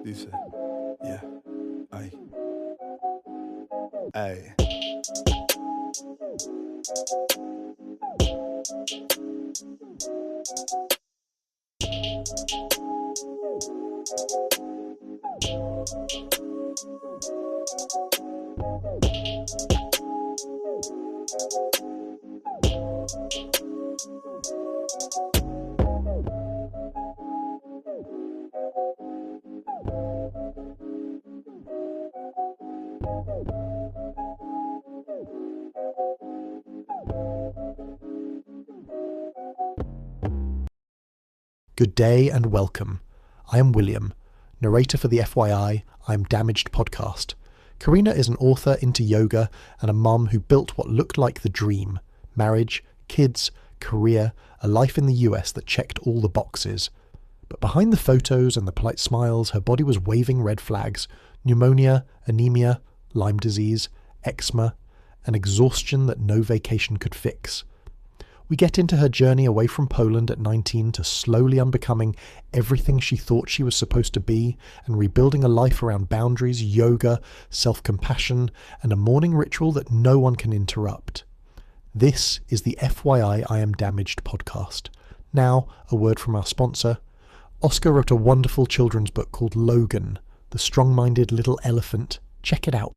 Dice, yeah, ay, ay. Good day and welcome. I am William, narrator for the FYI I'm Damaged podcast. Karina is an author into yoga and a mum who built what looked like the dream: marriage, kids, career, a life in the US that checked all the boxes. But behind the photos and the polite smiles, her body was waving red flags: pneumonia, anemia, Lyme disease, eczema, and exhaustion that no vacation could fix. We get into her journey away from Poland at 19 to slowly unbecoming everything she thought she was supposed to be and rebuilding a life around boundaries, yoga, self-compassion, and a morning ritual that no one can interrupt. This is the FYI I Am Damaged podcast. Now, a word from our sponsor. Oscar wrote a wonderful children's book called Logan, the strong-minded little elephant. Check it out.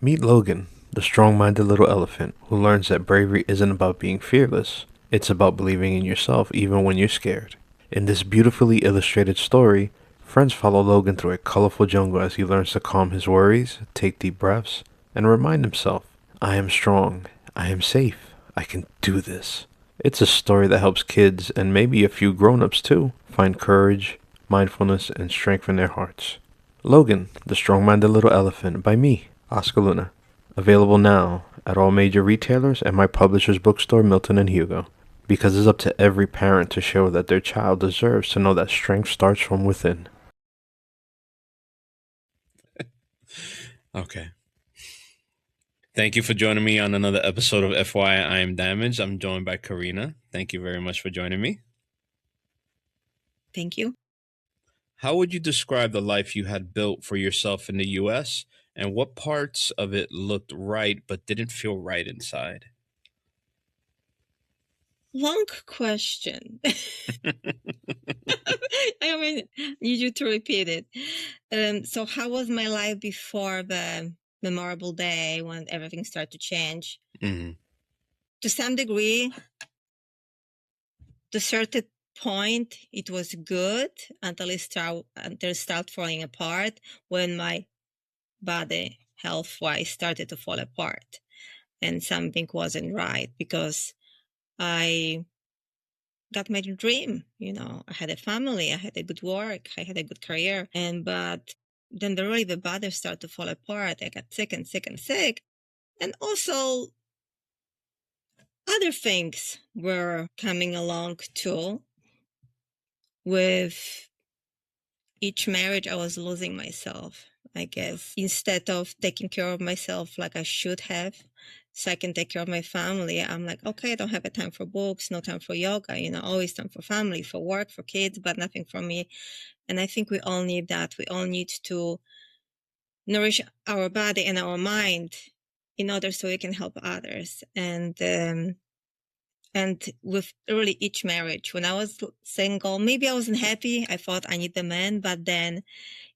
Meet Logan, the strong-minded little elephant who learns that bravery isn't about being fearless. It's about believing in yourself even when you're scared. In this beautifully illustrated story, friends follow Logan through a colorful jungle as he learns to calm his worries, take deep breaths, and remind himself, I am strong, I am safe, I can do this. It's a story that helps kids, and maybe a few grown-ups too, find courage, mindfulness, and strength in their hearts. Logan, the strong-minded little elephant, by me, Oscar Luna. Available now at all major retailers and my publisher's bookstore, Milton and Hugo. Because it's up to every parent to show that their child deserves to know that strength starts from within. Okay. Thank you for joining me on another episode of FYI I Am Damaged. I'm joined by Karina. Thank you very much for joining me. Thank you. How would you describe the life you had built for yourself in the US, and what parts of it looked right but didn't feel right inside? Long question. I mean, need you to repeat it. So how was my life before the memorable day when everything started to change? Mm-hmm. To some degree, to a certain point, it was good until it started falling apart when my body health-wise started to fall apart and something wasn't right because I got my dream. I had a family, I had a good work, I had a good career, but then the body started to fall apart. I got sick and sick and sick, and also other things were coming along too. With each marriage, I was losing myself, I guess. Instead of taking care of myself like I should have, so I can take care of my family, I'm like, okay, I don't have a time for books, no time for yoga, always time for family, for work, for kids, but nothing for me. And I think we all need that. We all need to nourish our body and our mind in order so we can help others. And with really each marriage, when I was single, maybe I wasn't happy. I thought I need the man, but then,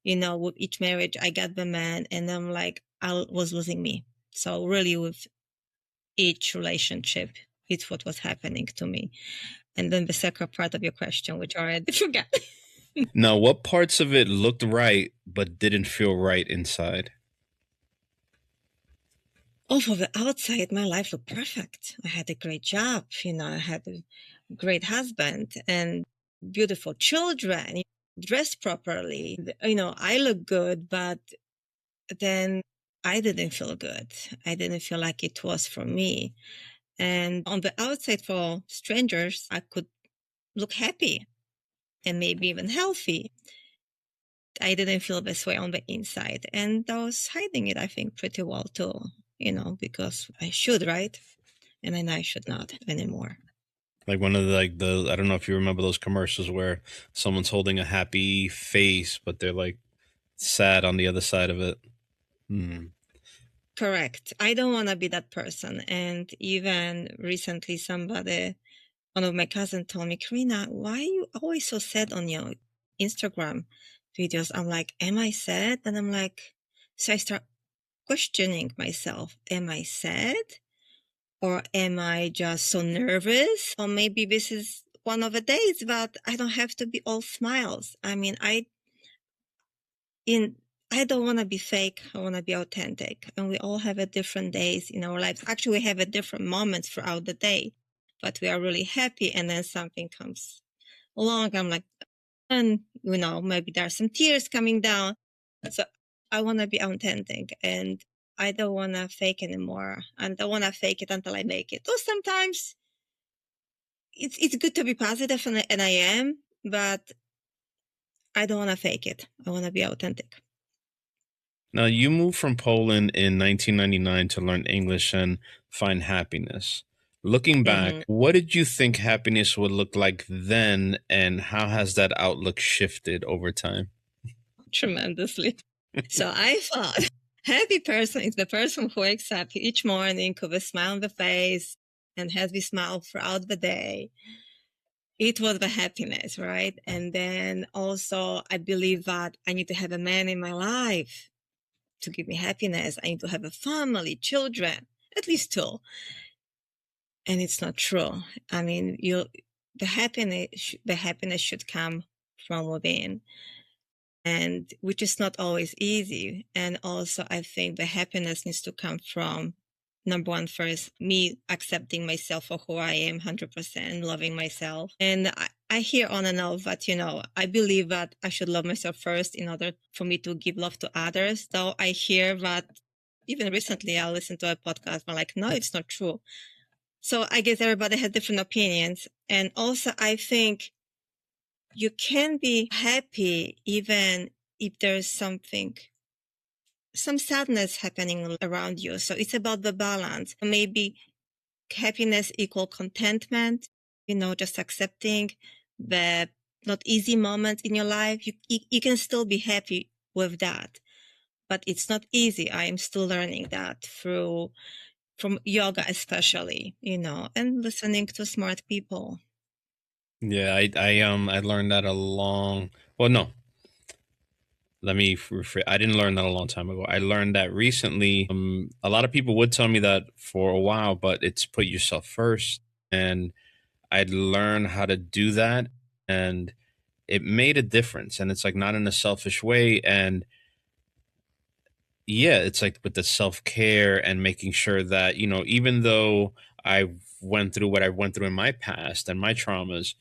with each marriage, I got the man, and I'm like, I was losing me. So really with each relationship, it's what was happening to me. And then the second part of your question, which I already forgot. Now, what parts of it looked right but didn't feel right inside? For the outside, my life looked perfect. I had a great job, I had a great husband and beautiful children, dressed properly. I look good, but then I didn't feel good. I didn't feel like it was for me. And on the outside, for strangers, I could look happy and maybe even healthy. I didn't feel this way on the inside. And I was hiding it, I think, pretty well too, because I should, right? And then I should not anymore. Like one of the I don't know if you remember those commercials where someone's holding a happy face, but they're like sad on the other side of it. Correct. I don't want to be that person. And even recently, one of my cousins told me, Karina, why are you always so sad on your Instagram videos? I'm like, am I sad? And I'm like, so I start questioning myself. Am I sad? Or am I just so nervous? Or maybe this is one of the days, but I don't have to be all smiles. I mean, I don't want to be fake. I want to be authentic. And we all have a different days in our lives. Actually, we have a different moments throughout the day, but we are really happy. And then something comes along. I'm like, and maybe there are some tears coming down. So I want to be authentic, and I don't want to fake anymore. I don't want to fake it until I make it. Or sometimes it's good to be positive, and I am, but I don't want to fake it. I want to be authentic. Now, you moved from Poland in 1999 to learn English and find happiness. Looking back, what did you think happiness would look like then, and how has that outlook shifted over time? Tremendously. So I thought happy person is the person who wakes up each morning with a smile on the face and has this smile throughout the day. It was the happiness, right? And then also I believe that I need to have a man in my life to give me happiness. I need to have a family, children, at least two. And it's not true. I mean, the happiness should come from within, and which is not always easy. And also I think the happiness needs to come from, number one, first, me accepting myself for who I am 100%, loving myself. And I hear on and off that, I believe that I should love myself first in order for me to give love to others. Though I hear that even recently I listened to a podcast, I'm like, no, it's not true. So I guess everybody has different opinions. And also I think you can be happy even if there's some sadness happening around you. So it's about the balance. Maybe happiness equal contentment, just accepting the not easy moments in your life. You can still be happy with that, but it's not easy. I am still learning that from yoga, especially, and listening to smart people. Yeah, I learned that no. Let me rephrase. I didn't learn that a long time ago. I learned that recently. A lot of people would tell me that for a while, but it's put yourself first. And I'd learned how to do that, and it made a difference. And it's like not in a selfish way. And yeah, it's like with the self-care and making sure that, even though I went through what I went through in my past and my traumas,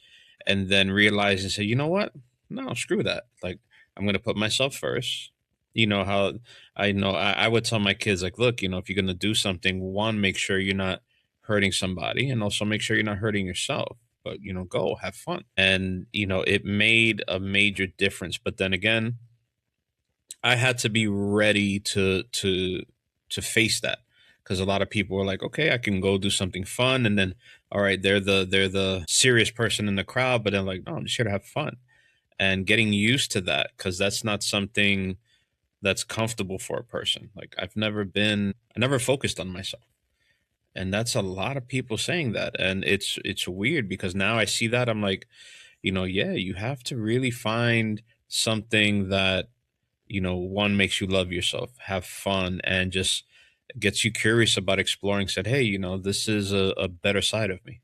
and then realize and say, you know what? No, screw that. Like, I'm going to put myself first. You know how I would tell my kids, like, look, if you're going to do something, one, make sure you're not hurting somebody, and also make sure you're not hurting yourself. But, go have fun. And, it made a major difference. But then again, I had to be ready to face that, because a lot of people were like, okay, I can go do something fun, and then all right, they're the serious person in the crowd, but then like, no, I'm just here to have fun, and getting used to that, because that's not something that's comfortable for a person. Like I never focused on myself, and that's a lot of people saying that, and it's weird because now I see that I'm like, yeah, you have to really find something that one makes you love yourself, have fun, and just gets you curious about exploring. Said, hey, this is a better side of me.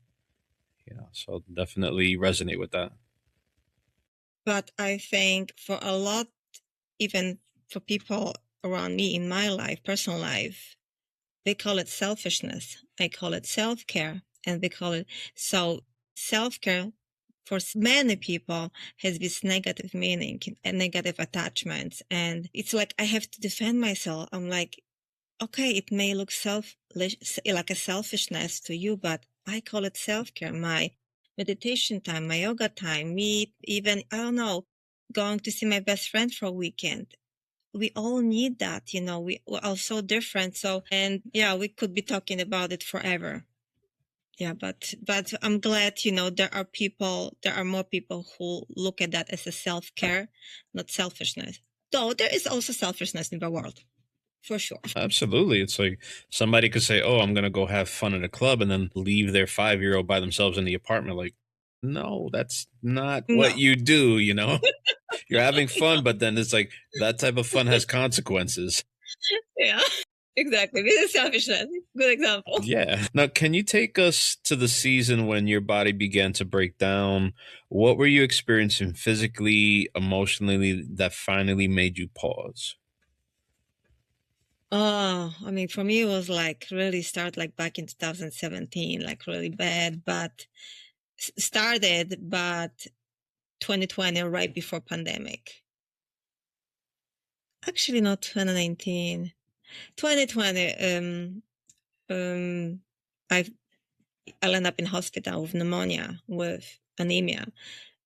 So definitely resonate with that. But I think for a lot, even for people around me in my life, personal life, they call it selfishness. I call it self-care. And they call it, so self-care for many people has this negative meaning and negative attachments. And it's like, I have to defend myself. I'm like, okay, it may look like a selfishness to you, but I call it self-care. My meditation time, my yoga time, me even, I don't know, going to see my best friend for a weekend. We all need that, we are so different. So, and yeah, we could be talking about it forever. Yeah, but I'm glad, there are more people who look at that as a self-care, not selfishness. Though there is also selfishness in the world, for sure. Absolutely. It's like somebody could say, "Oh, I'm going to go have fun at a club," and then leave their 5-year-old by themselves in the apartment. Like, no, that's not what No. you do, You're having fun, but then it's like that type of fun has consequences. Yeah, exactly. This is selfishness. Good example. Yeah. Now, can you take us to the season when your body began to break down? What were you experiencing physically, emotionally that finally made you pause? Oh, I mean, for me, it was like really start like back in 2017, like really bad, but started, but 2020, right before pandemic. Actually, not 2019, 2020. I ended up in hospital with pneumonia, with anemia.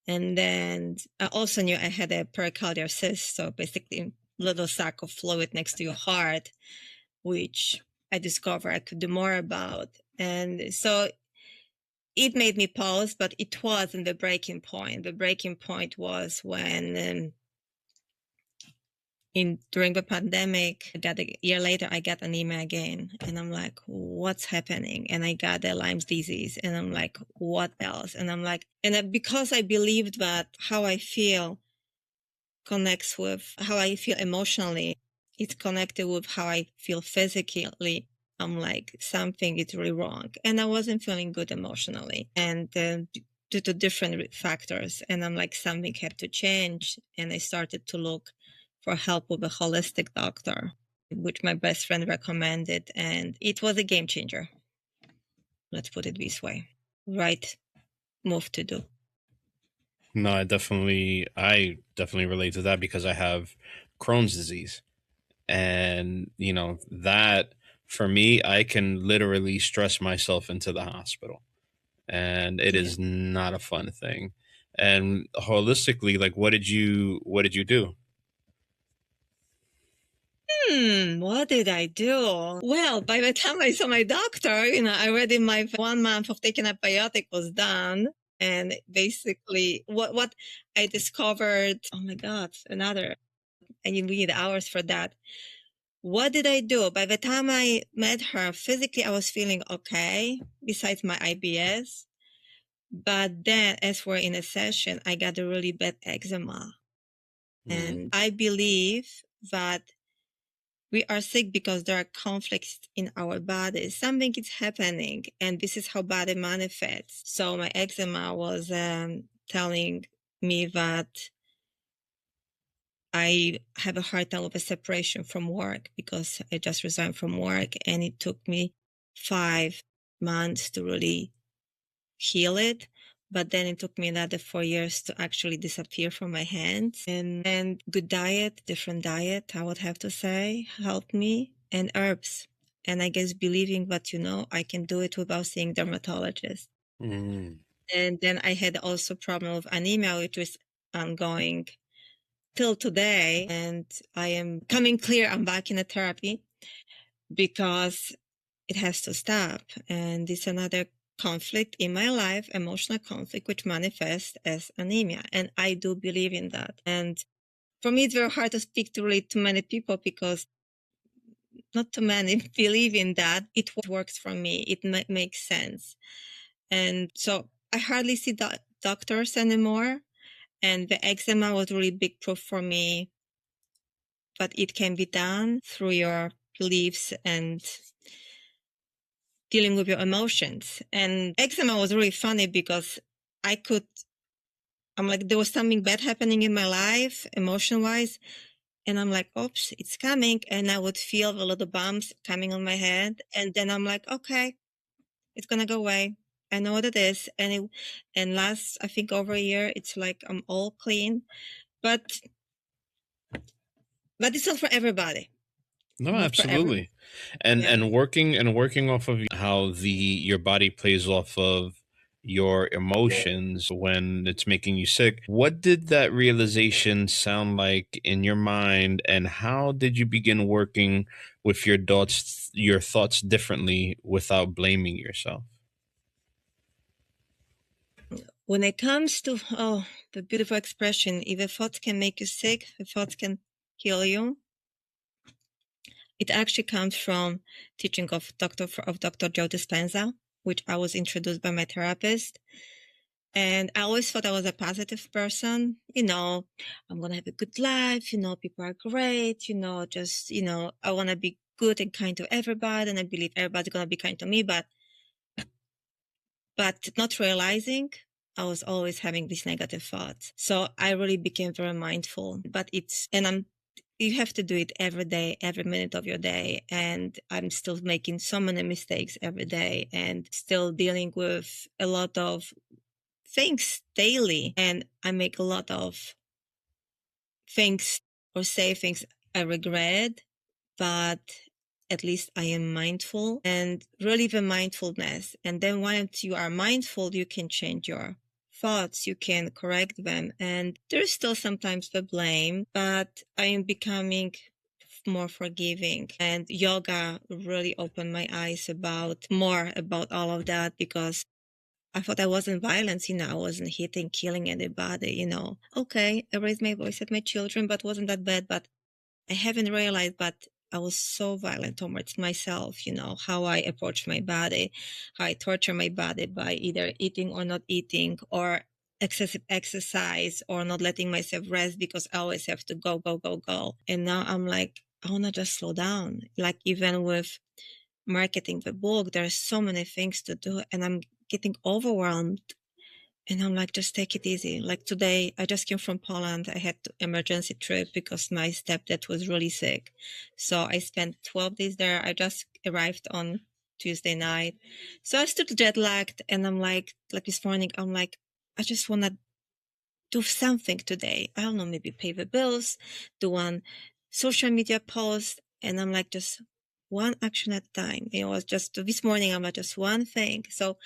And then I also knew I had a pericardial cyst. So basically a little sac of fluid next to your heart, which I discovered I could do more about. And so it made me pause, but it wasn't the breaking point. The breaking point was when during the pandemic, a year later, I got anemia again. And I'm like, what's happening? And I got the Lyme's disease. And I'm like, what else? And I'm like, because I believed that how I feel connects with how I feel emotionally, it's connected with how I feel physically. I'm like, something is really wrong. And I wasn't feeling good emotionally. And due to different factors. And I'm like, something had to change. And I started to look for help with a holistic doctor, which my best friend recommended. And it was a game changer. Let's put it this way. Right move to do. No, I definitely relate to that because I have Crohn's disease. And, that for me, I can literally stress myself into the hospital. And it Yeah. is not a fun thing. And holistically, like what did you do? What did I do? Well, by the time I saw my doctor, already my 1 month of taking antibiotic was done. And basically what I discovered, oh my God, and you need hours for that. What did I do? By the time I met her, physically, I was feeling okay, besides my IBS. But then as we're in a session, I got a really bad eczema. And I believe that we are sick because there are conflicts in our bodies. Something is happening, and this is how body manifests. So my eczema was telling me that I have a hard time with a separation from work because I just resigned from work, and it took me 5 months to really heal it. But then it took me another 4 years to actually disappear from my hands. And good diet, different diet, I would have to say, helped me, and herbs. And I guess believing that, I can do it without seeing dermatologists. And then I had also problem with anemia, which was ongoing till today. And I am coming clear. I'm back in a therapy because it has to stop. And it's another conflict in my life, emotional conflict, which manifests as anemia. And I do believe in that. And for me, it's very hard to speak to really too many people because not too many believe in that. It works for me. It makes sense. And so I hardly see doctors anymore. And the eczema was really big proof for me. But it can be done through your beliefs and dealing with your emotions. And eczema was really funny because I'm like, there was something bad happening in my life, emotion wise. And I'm like, oops, it's coming. And I would feel the little bumps coming on my head. And then I'm like, okay, it's going to go away. I know what it is. And last, I think over a year, it's like, I'm all clean, but it's not for everybody. No, Not for everyone. absolutely. And Yeah. working off of how your body plays off of your emotions when it's making you sick. What did that realization sound like in your mind, and how did you begin working with your thoughts differently without blaming yourself? when it comes to, the beautiful expression, if a thought can make you sick, a thought can heal you, it actually comes from teaching of Dr. Joe Dispenza, which I was introduced by my therapist. And I always thought I was a positive person. I'm going to have a good life. People are great. I want to be good and kind to everybody. And I believe everybody's going to be kind to me. But not realizing I was always having these negative thoughts. So I really became very mindful. You have to do it every day, every minute of your day. And I'm still making so many mistakes every day and still dealing with a lot of things daily. And I make a lot of things or say things I regret, but at least I am mindful and really the mindfulness. And then once you are mindful, you can change your thoughts, you can correct them. And there's still sometimes the blame, but I am becoming more forgiving, and yoga really opened my eyes about all of that, because I thought I wasn't violent, I wasn't hitting, killing anybody, Okay, I raised my voice at my children, but wasn't that bad. But I haven't realized, but I was so violent towards myself, how I approach my body, how I torture my body by either eating or not eating, or excessive exercise, or not letting myself rest because I always have to go, go, go, go. And now I'm like, I want to just slow down. Like even with marketing the book, there are so many things to do and I'm getting overwhelmed. And I'm like, just take it easy. Like today, I just came from Poland. I had an emergency trip because my stepdad was really sick. So I spent 12 days there. I just arrived on Tuesday night. So I still jet lagged. And I'm like this morning, I'm like, I just want to do something today. I don't know, maybe pay the bills, do one social media post. And I'm like, just one action at a time. It's just this morning, I'm like, just one thing. So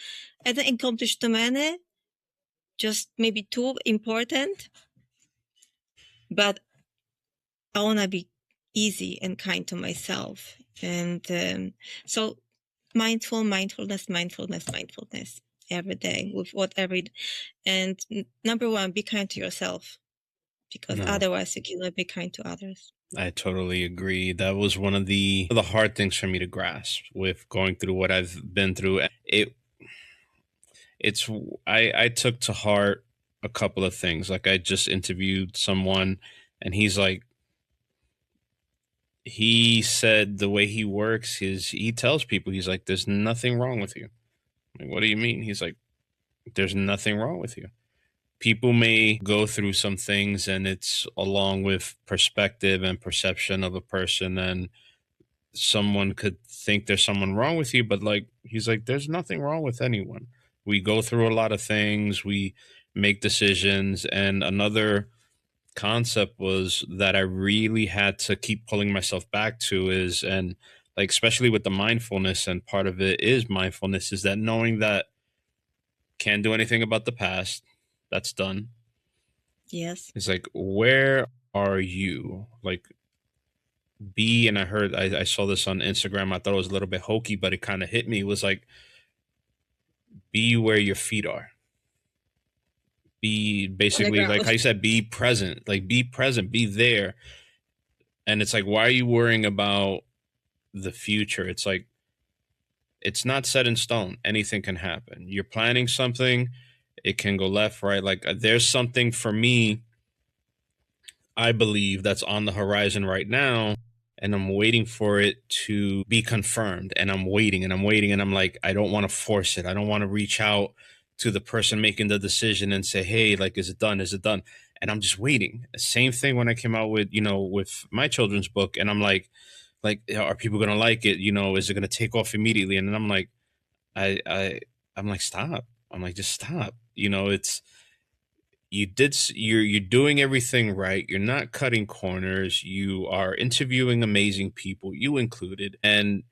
I didn't accomplish too many, just maybe two important, but I want to be easy and kind to myself. And so mindfulness every day with whatever. And number one, be kind to yourself, because otherwise you cannot be kind to others. I totally agree. That was one of the hard things for me to grasp with going through what I've been through. I took to heart a couple of things. Like I just interviewed someone and he said the way he works is he tells people, he's like, there's nothing wrong with you. I'm like, what do you mean? He's like, there's nothing wrong with you. People may go through some things and it's along with perspective and perception of a person, and someone could think there's someone wrong with you, but like he's like, there's nothing wrong with anyone. We go through a lot of things, we make decisions. And another concept was that I really had to keep pulling myself back to is, and like especially with the mindfulness, and part of it is mindfulness, is that knowing that can't do anything about the past, that's done. Yes. It's like, where are you? Like, and I saw this on Instagram. I thought it was a little bit hokey, but it kind of hit me. It was like, be where your feet are. Be basically like how you said, be present, be there. And it's like, why are you worrying about the future? It's like, it's not set in stone. Anything can happen. You're planning something, it can go left, right. Like there's something for me, I believe, that's on the horizon right now, and I'm waiting for it to be confirmed. And I'm waiting and I'm waiting. And I'm like, I don't want to force it. I don't want to reach out to the person making the decision and say, hey, like, is it done? Is it done? And I'm just waiting. Same thing when I came out with, with my children's book. And I'm like, are people going to like it? Is it going to take off immediately? And then I'm like, I'm like, stop. I'm like, just stop. You're doing everything right. You're not cutting corners. You are interviewing amazing people, you included. And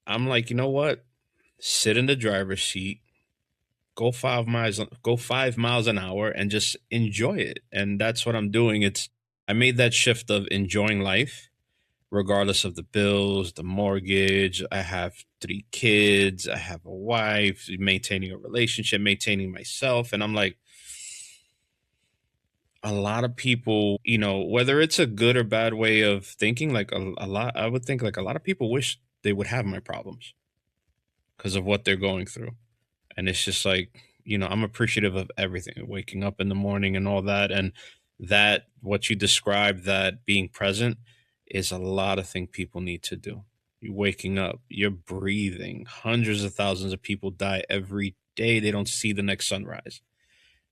I'm like, you know what? Sit in the driver's seat, go 5 miles an hour and just enjoy it. And that's what I'm doing. I made that shift of enjoying life regardless of the bills, the mortgage. I have 3 kids. I have a wife, maintaining a relationship, maintaining myself. And I'm like, a lot of people, whether it's a good or bad way of thinking, like a lot, I would think like a lot of people wish they would have my problems because of what they're going through. And it's just like, I'm appreciative of everything, waking up in the morning and all that. And that, what you described, that being present, is a lot of things people need to do. You're waking up, you're breathing. Hundreds of thousands of people die every day. They don't see the next sunrise.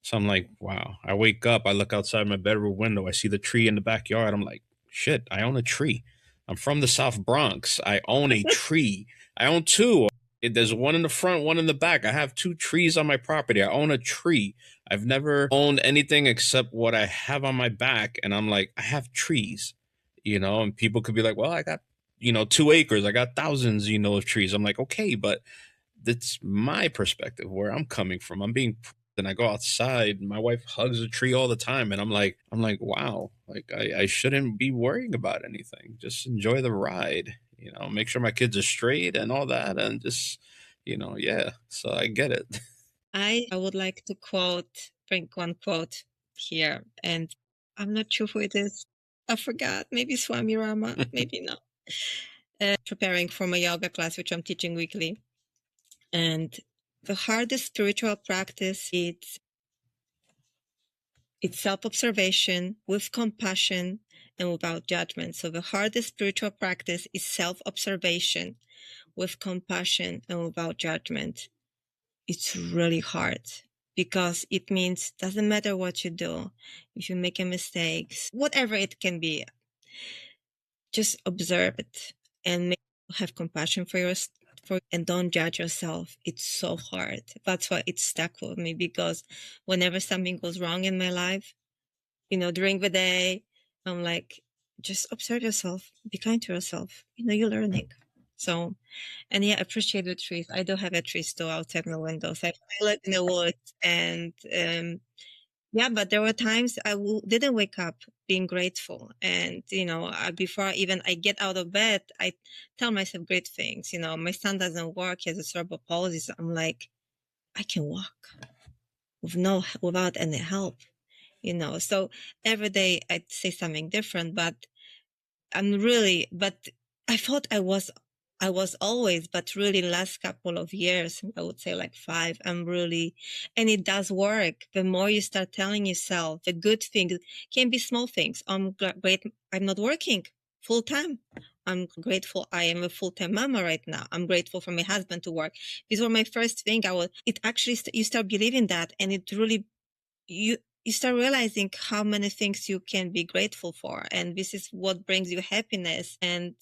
So I'm like, wow. I wake up, I look outside my bedroom window, I see the tree in the backyard. I'm like, shit, I own a tree. I'm from the South Bronx. I own a tree. I own two. There's one in the front, one in the back. I have 2 trees on my property. I own a tree. I've never owned anything except what I have on my back. And I'm like, I have trees, and people could be like, well, I got, 2 acres. I got thousands, of trees. I'm like, okay, but that's my perspective where I'm coming from. I'm being, and I go outside. My wife hugs a tree all the time, and I'm like, wow, like I shouldn't be worrying about anything. Just enjoy the ride. Make sure my kids are straight and all that, and just, yeah. So I get it. I would like to bring one quote here, and I'm not sure who it is. I forgot. Maybe Swami Rama, maybe not. Preparing for my yoga class, which I'm teaching weekly. And the hardest spiritual practice is it's self-observation with compassion and without judgment. So the hardest spiritual practice is self-observation with compassion and without judgment. It's really hard because it means doesn't matter what you do, if you make a mistake, whatever it can be, just observe it and have compassion for yourself and don't judge yourself. It's so hard. That's why it stuck with me, because whenever something goes wrong in my life, during the day, I'm like, just observe yourself, be kind to yourself. You're learning. So, and yeah, appreciate the trees. I do have a tree still outside my windows. I live in the woods, and yeah, but there were times I didn't wake up being grateful. And, before even I get out of bed, I tell myself great things. My son doesn't work. He has a cerebral palsy. So I'm like, I can walk without any help, So every day I'd say something different, but I thought I was always, but really last couple of years, I would say like 5, and it does work. The more you start telling yourself the good things, can be small things. I'm great. I'm not working full time. I'm grateful I am a full-time mama right now. I'm grateful for my husband to work. These were my first thing. It actually, you start believing that, and it really, you start realizing how many things you can be grateful for. And this is what brings you happiness and,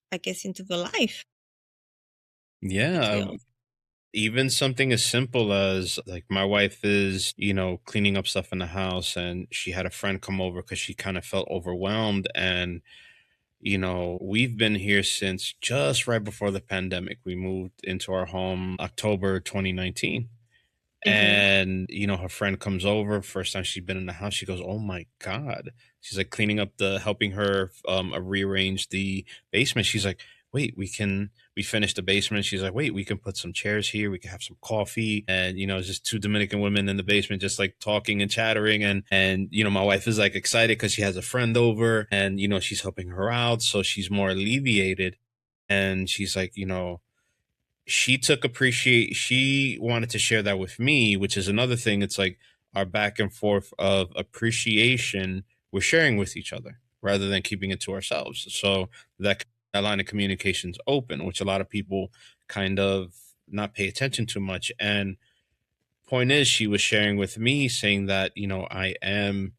I guess, into the life. Yeah. Even something as simple as like my wife is, cleaning up stuff in the house, and she had a friend come over because she kind of felt overwhelmed. And, we've been here since just right before the pandemic. We moved into our home October 2019. And, her friend comes over, first time she'd been in the house. She goes, oh my God. She's like cleaning up helping her rearrange the basement. She's like, wait, we finished the basement. She's like, wait, we can put some chairs here. We can have some coffee. And, it's just 2 Dominican women in the basement, just like talking and chattering. And, my wife is like excited because she has a friend over, and, she's helping her out. So she's more alleviated. And she's like, she wanted to share that with me, which is another thing. It's like our back and forth of appreciation we're sharing with each other rather than keeping it to ourselves. So that line of communication is open, which a lot of people kind of not pay attention to much. And point is, she was sharing with me saying that, I am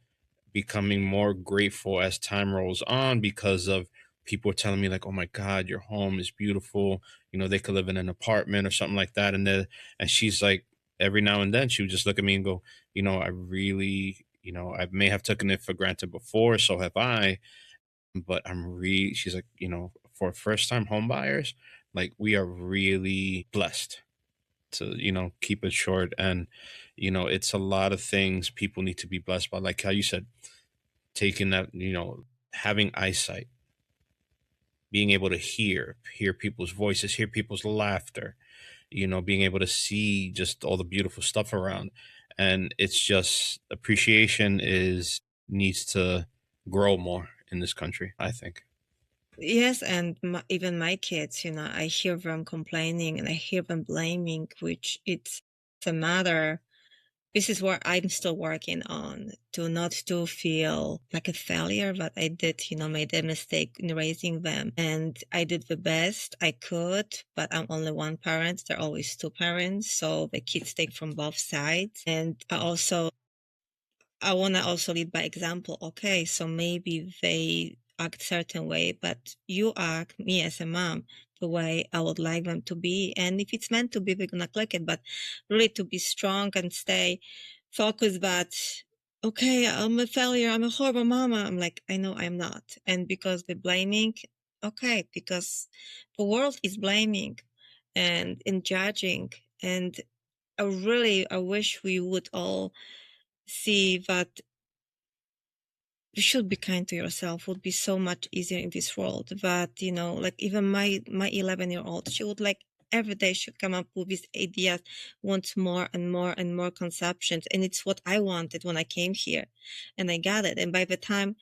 becoming more grateful as time rolls on because of people telling me like, oh my God, your home is beautiful. They could live in an apartment or something like that. And she's like, every now and then she would just look at me and go, I really, I may have taken it for granted before. So have I, but she's like, for first time home buyers, like we are really blessed to, keep it short. And, it's a lot of things people need to be blessed by. Like how you said, taking that, having eyesight, being able to hear people's voices, hear people's laughter, being able to see just all the beautiful stuff around. And it's just appreciation is needs to grow more in this country, I think. Yes, and even my kids, I hear them complaining and I hear them blaming, which it's a matter. This is where I'm still working on, to not to feel like a failure, but I did, made a mistake in raising them. And I did the best I could, but I'm only one parent. There are always two parents. So the kids take from both sides. And I want to also lead by example. Okay, so maybe they act certain way, but you act, me as a mom, the way I would like them to be. And if it's meant to be, we're going to click it, but really to be strong and stay focused that, okay, I'm a failure, I'm a horrible mama. I'm like, I know I'm not. And because the blaming, okay, because the world is blaming and in judging. And I wish we would all see that you should be kind to yourself. Would be so much easier in this world. But like even my 11-year-old, she would like every day she'd come up with these ideas, wants more and more and more conceptions, and it's what I wanted when I came here, and I got it. And by the time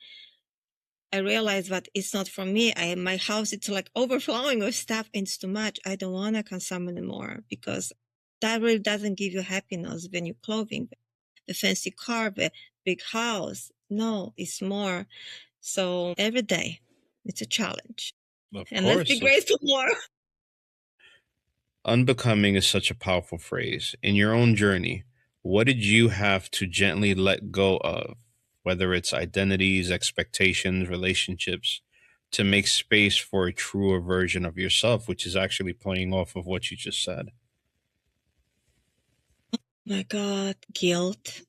I realized that it's not for me, my house it's like overflowing with stuff, and it's too much. I don't want to consume anymore because that really doesn't give you happiness. When you're clothing, the fancy car, the big house. No, it's more. So every day, it's a challenge. Of And let's be course. grateful more. Unbecoming is such a powerful phrase. In your own journey, what did you have to gently let go of, whether it's identities, expectations, relationships, to make space for a truer version of yourself, which is actually playing off of what you just said? My God, guilt,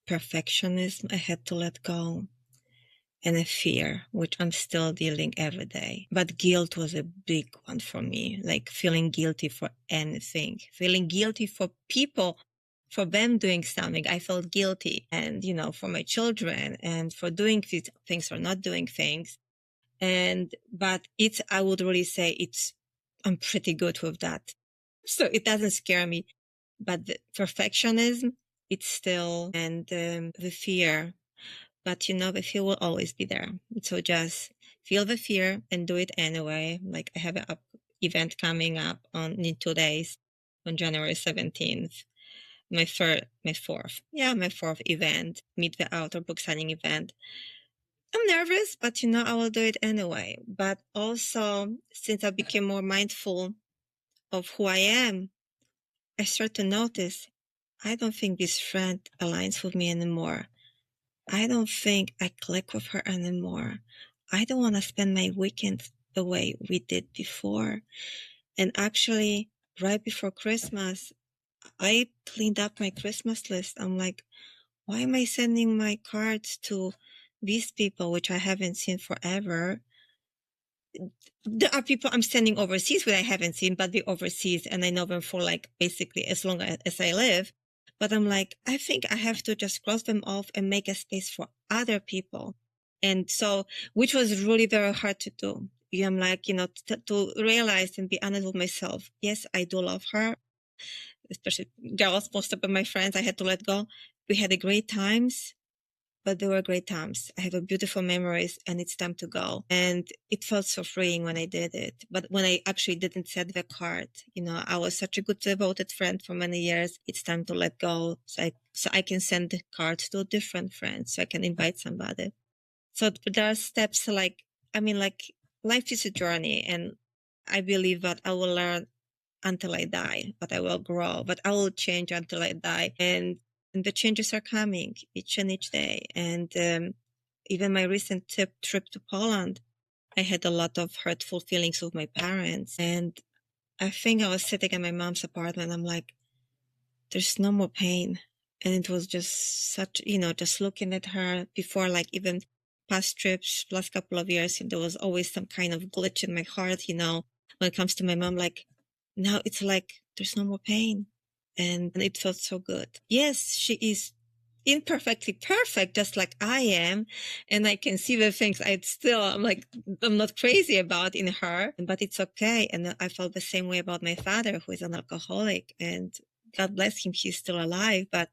perfectionism, I had to let go. And a fear, which I'm still dealing every day. But guilt was a big one for me, like feeling guilty for anything, feeling guilty for people, for them doing something. I felt guilty, and, for my children and for doing things or not doing things. But I would really say I'm pretty good with that. So it doesn't scare me, but the perfectionism, it's still, and the fear, but the fear will always be there. So just feel the fear and do it anyway. Like I have an event coming up in 2 days on January 17th. My fourth event, meet the author book signing event. I'm nervous, but I will do it anyway. But also, since I became more mindful of who I am, I start to notice I don't think this friend aligns with me anymore. I don't think I click with her anymore. I don't want to spend my weekends the way we did before. And actually, right before Christmas, I cleaned up my Christmas list. I'm like, why am I sending my cards to these people, which I haven't seen forever? There are people I'm sending overseas that I haven't seen, but they're overseas and I know them for like basically as long as I live. But I'm like, I think I have to just cross them off and make a space for other people. And so, which was really very hard to do. I'm like, to realize and be honest with myself. Yes, I do love her, especially girls, most of my friends, I had to let go. We had great times, but they were great times. I have a beautiful memories and it's time to go. And it felt so freeing when I did it. But when I actually didn't set the card, I was such a good devoted friend for many years. It's time to let go. So I can send the cards to different friends. So I can invite somebody. So there are steps like life is a journey, and I believe that I will learn until I die, but I will grow, but I will change until I die. And the changes are coming each and each day. And even my recent trip to Poland, I had a lot of hurtful feelings with my parents. And I think I was sitting in my mom's apartment. I'm like, there's no more pain. And it was just such, just looking at her before, like even past trips, last couple of years, there was always some kind of glitch in my heart, when it comes to my mom, like now it's like there's no more pain. And it felt so good. Yes, she is imperfectly perfect, just like I am. And I can see the things I'm not crazy about in her, but it's okay. And I felt the same way about my father, who is an alcoholic, and God bless him, he's still alive. But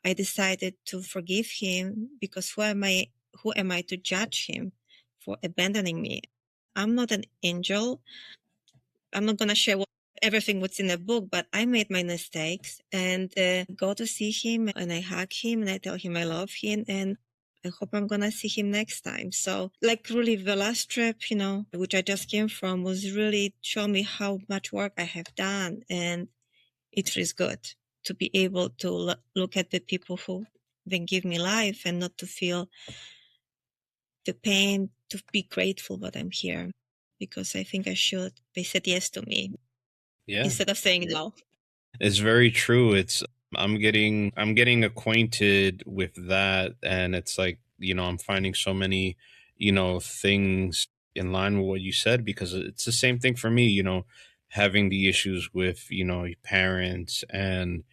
I decided to forgive him, because who am I to judge him for abandoning me? I'm not an angel. I'm not going to share everything what's in the book, but I made my mistakes, and go to see him, and I hug him and I tell him I love him, and I hope I'm going to see him next time. So like really the last trip, which I just came from, was really showing me how much work I have done. And it feels good to be able to look at the people who then give me life, and not to feel the pain, to be grateful that I'm here, because I think I should. They said yes to me. Yeah. Instead of saying no. It's very true. I'm getting acquainted with that, and it's like, I'm finding so many, things in line with what you said, because it's the same thing for me, having the issues with, your parents, and,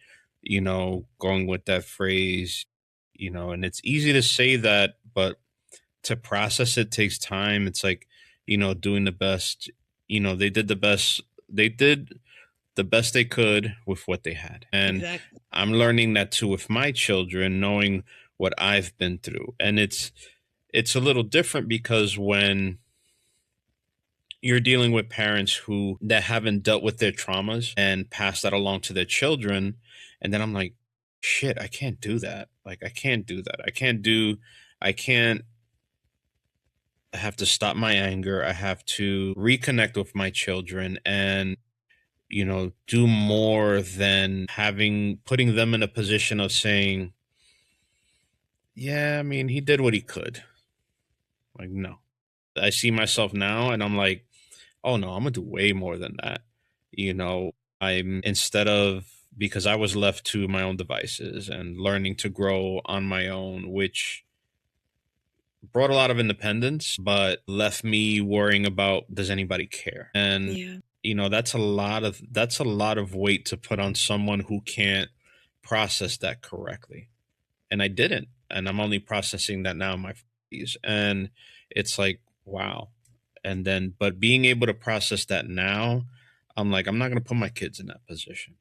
going with that phrase, and it's easy to say that, but to process it takes time. It's like, doing the best, they did the best they could with what they had. And Exactly. I'm learning that too with my children, knowing what I've been through. And it's a little different, because when you're dealing with parents that haven't dealt with their traumas and pass that along to their children, and then I'm like, shit, I can't do that. Like, I can't do that. I can't I have to stop my anger. I have to reconnect with my children, and do more than putting them in a position of saying, yeah, I mean, he did what he could. Like, no. I see myself now, and I'm like, oh no, I'm gonna do way more than that. You know, instead of, because I was left to my own devices and learning to grow on my own, which brought a lot of independence, but left me worrying about, does anybody care? And Yeah. that's a lot of weight to put on someone who can't process that correctly. And I didn't. And I'm only processing that now in my 40s. And it's like, wow. And then, but being able to process that now, I'm like, I'm not going to put my kids in that position.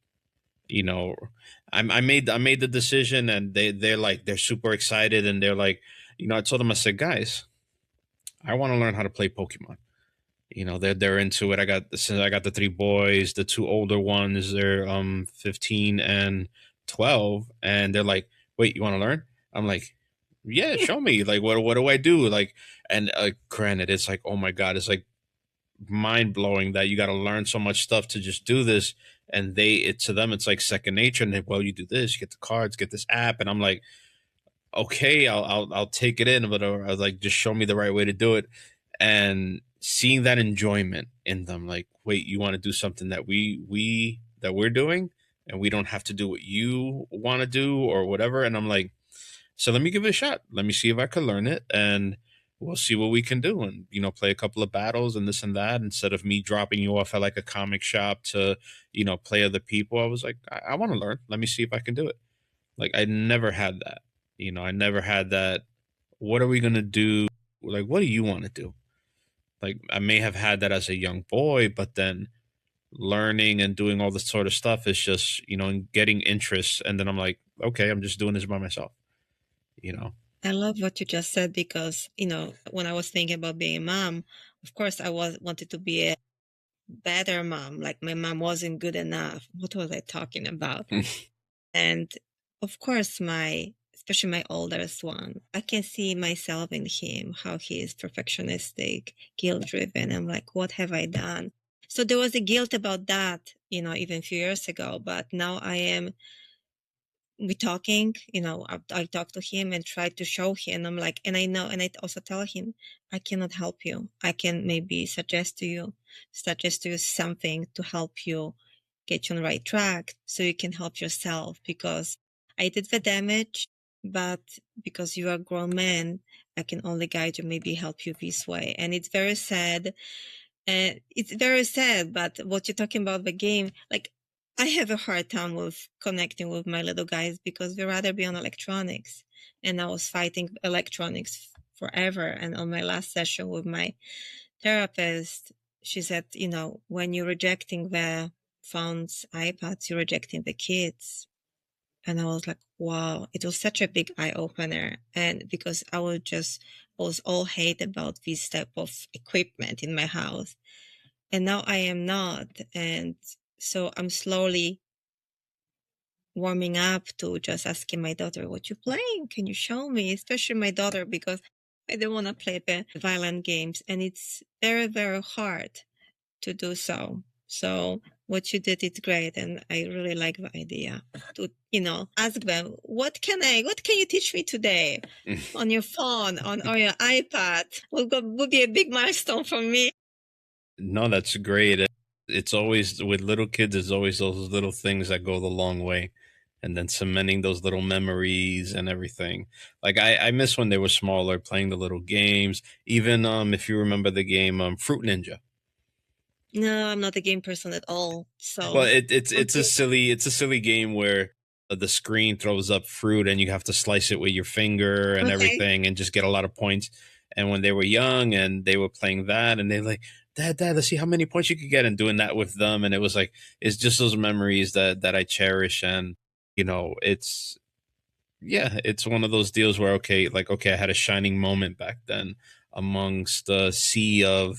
You know, I made the decision, and they're super excited, and they're like, I told them, I said, guys, I want to learn how to play Pokemon. They're into it. I got the three boys, the two older ones, they're 15 and 12, and they're like, wait, you want to learn? I'm like, yeah, show me. Like, what do I do? Like, and granted, it's like, oh my god, it's like mind blowing that you got to learn so much stuff to just do this. And to them, it's like second nature. And well, you do this, you get the cards, get this app, and I'm like, okay, I'll take it in, but I was like, just show me the right way to do it. And seeing that enjoyment in them, like, wait, you want to do something that we're doing, and we don't have to do what you want to do or whatever. And I'm like, so let me give it a shot. Let me see if I can learn it, and we'll see what we can do, and play a couple of battles and this and that, instead of me dropping you off at like a comic shop to play other people. I was like, I want to learn. Let me see if I can do it. Like, I never had that. I never had that. What are we gonna do? Like, what do you want to do? Like, I may have had that as a young boy, but then learning and doing all this sort of stuff is just, getting interest. And then I'm like, okay, I'm just doing this by myself, I love what you just said, because, when I was thinking about being a mom, of course, wanted to be a better mom. Like, my mom wasn't good enough. What was I talking about? And of course, especially my oldest one, I can see myself in him, how he is perfectionistic, guilt driven. I'm like, what have I done? So there was a guilt about that, even a few years ago. But now we talking, I talk to him and try to show him. I'm like, and I know, and I also tell him, I cannot help you. I can maybe suggest to you something to help you get you on the right track, so you can help yourself, because I did the damage, but because you are a grown man, I can only guide you, maybe help you this way. And it's very sad. But what you're talking about, the game, like, I have a hard time with connecting with my little guys because they rather be on electronics. And I was fighting electronics forever. And on my last session with my therapist, she said, when you're rejecting the phones, iPads, you're rejecting the kids. And I was like, wow, it was such a big eye opener. And because I was all hate about this type of equipment in my house. And now I am not. And so I'm slowly warming up to just asking my daughter, what you playing? Can you show me? Especially my daughter, because I don't want to play the violent games. And it's very, very hard to do so. So what you did is great. And I really like the idea to, ask them, what can you teach me today on your phone, or your iPad? Would be a big milestone for me. No, that's great. It's always with little kids, there's always those little things that go the long way. And then cementing those little memories and everything. Like I miss when they were smaller, playing the little games. Even if you remember the game Fruit Ninja. No, I'm not a game person at all. So Well, it's a silly game where the screen throws up fruit and you have to slice it with your finger and okay. everything and just get a lot of points. And when they were young and they were playing that and they're like, Dad, let's see how many points you could get, and doing that with them. And it was like, it's just those memories that I cherish. And, it's, yeah, it's one of those deals where, okay, I had a shining moment back then amongst the sea of,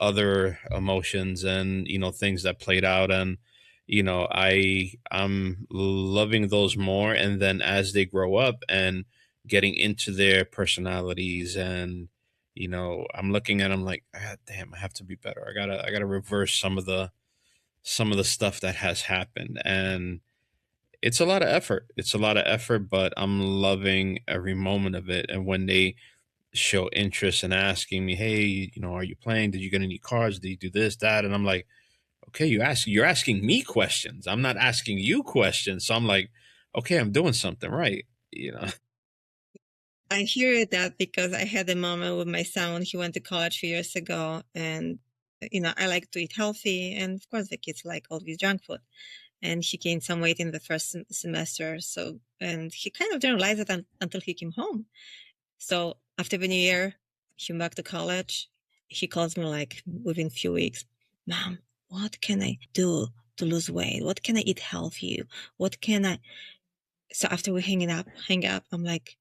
other emotions and, things that played out. And, I'm loving those more. And then as they grow up and getting into their personalities and, I'm looking at them like, ah, damn, I have to be better. I gotta reverse some of the stuff that has happened. And it's a lot of effort. It's a lot of effort, but I'm loving every moment of it. And when they show interest in asking me, hey, are you playing? Did you get any cards? Did you do this, that? And I'm like, okay, you're asking me questions. I'm not asking you questions. So I'm like, okay, I'm doing something right. I hear that because I had a moment with my son when he went to college a few years ago. And, I like to eat healthy. And of course, the kids like all this junk food. And he gained some weight in the first semester. So, and he kind of didn't realize it until he came home. So after the new year, he went back to college. He calls me like within a few weeks, Mom, what can I do to lose weight? What can I eat healthy? What can I? So after we hang up, I'm like,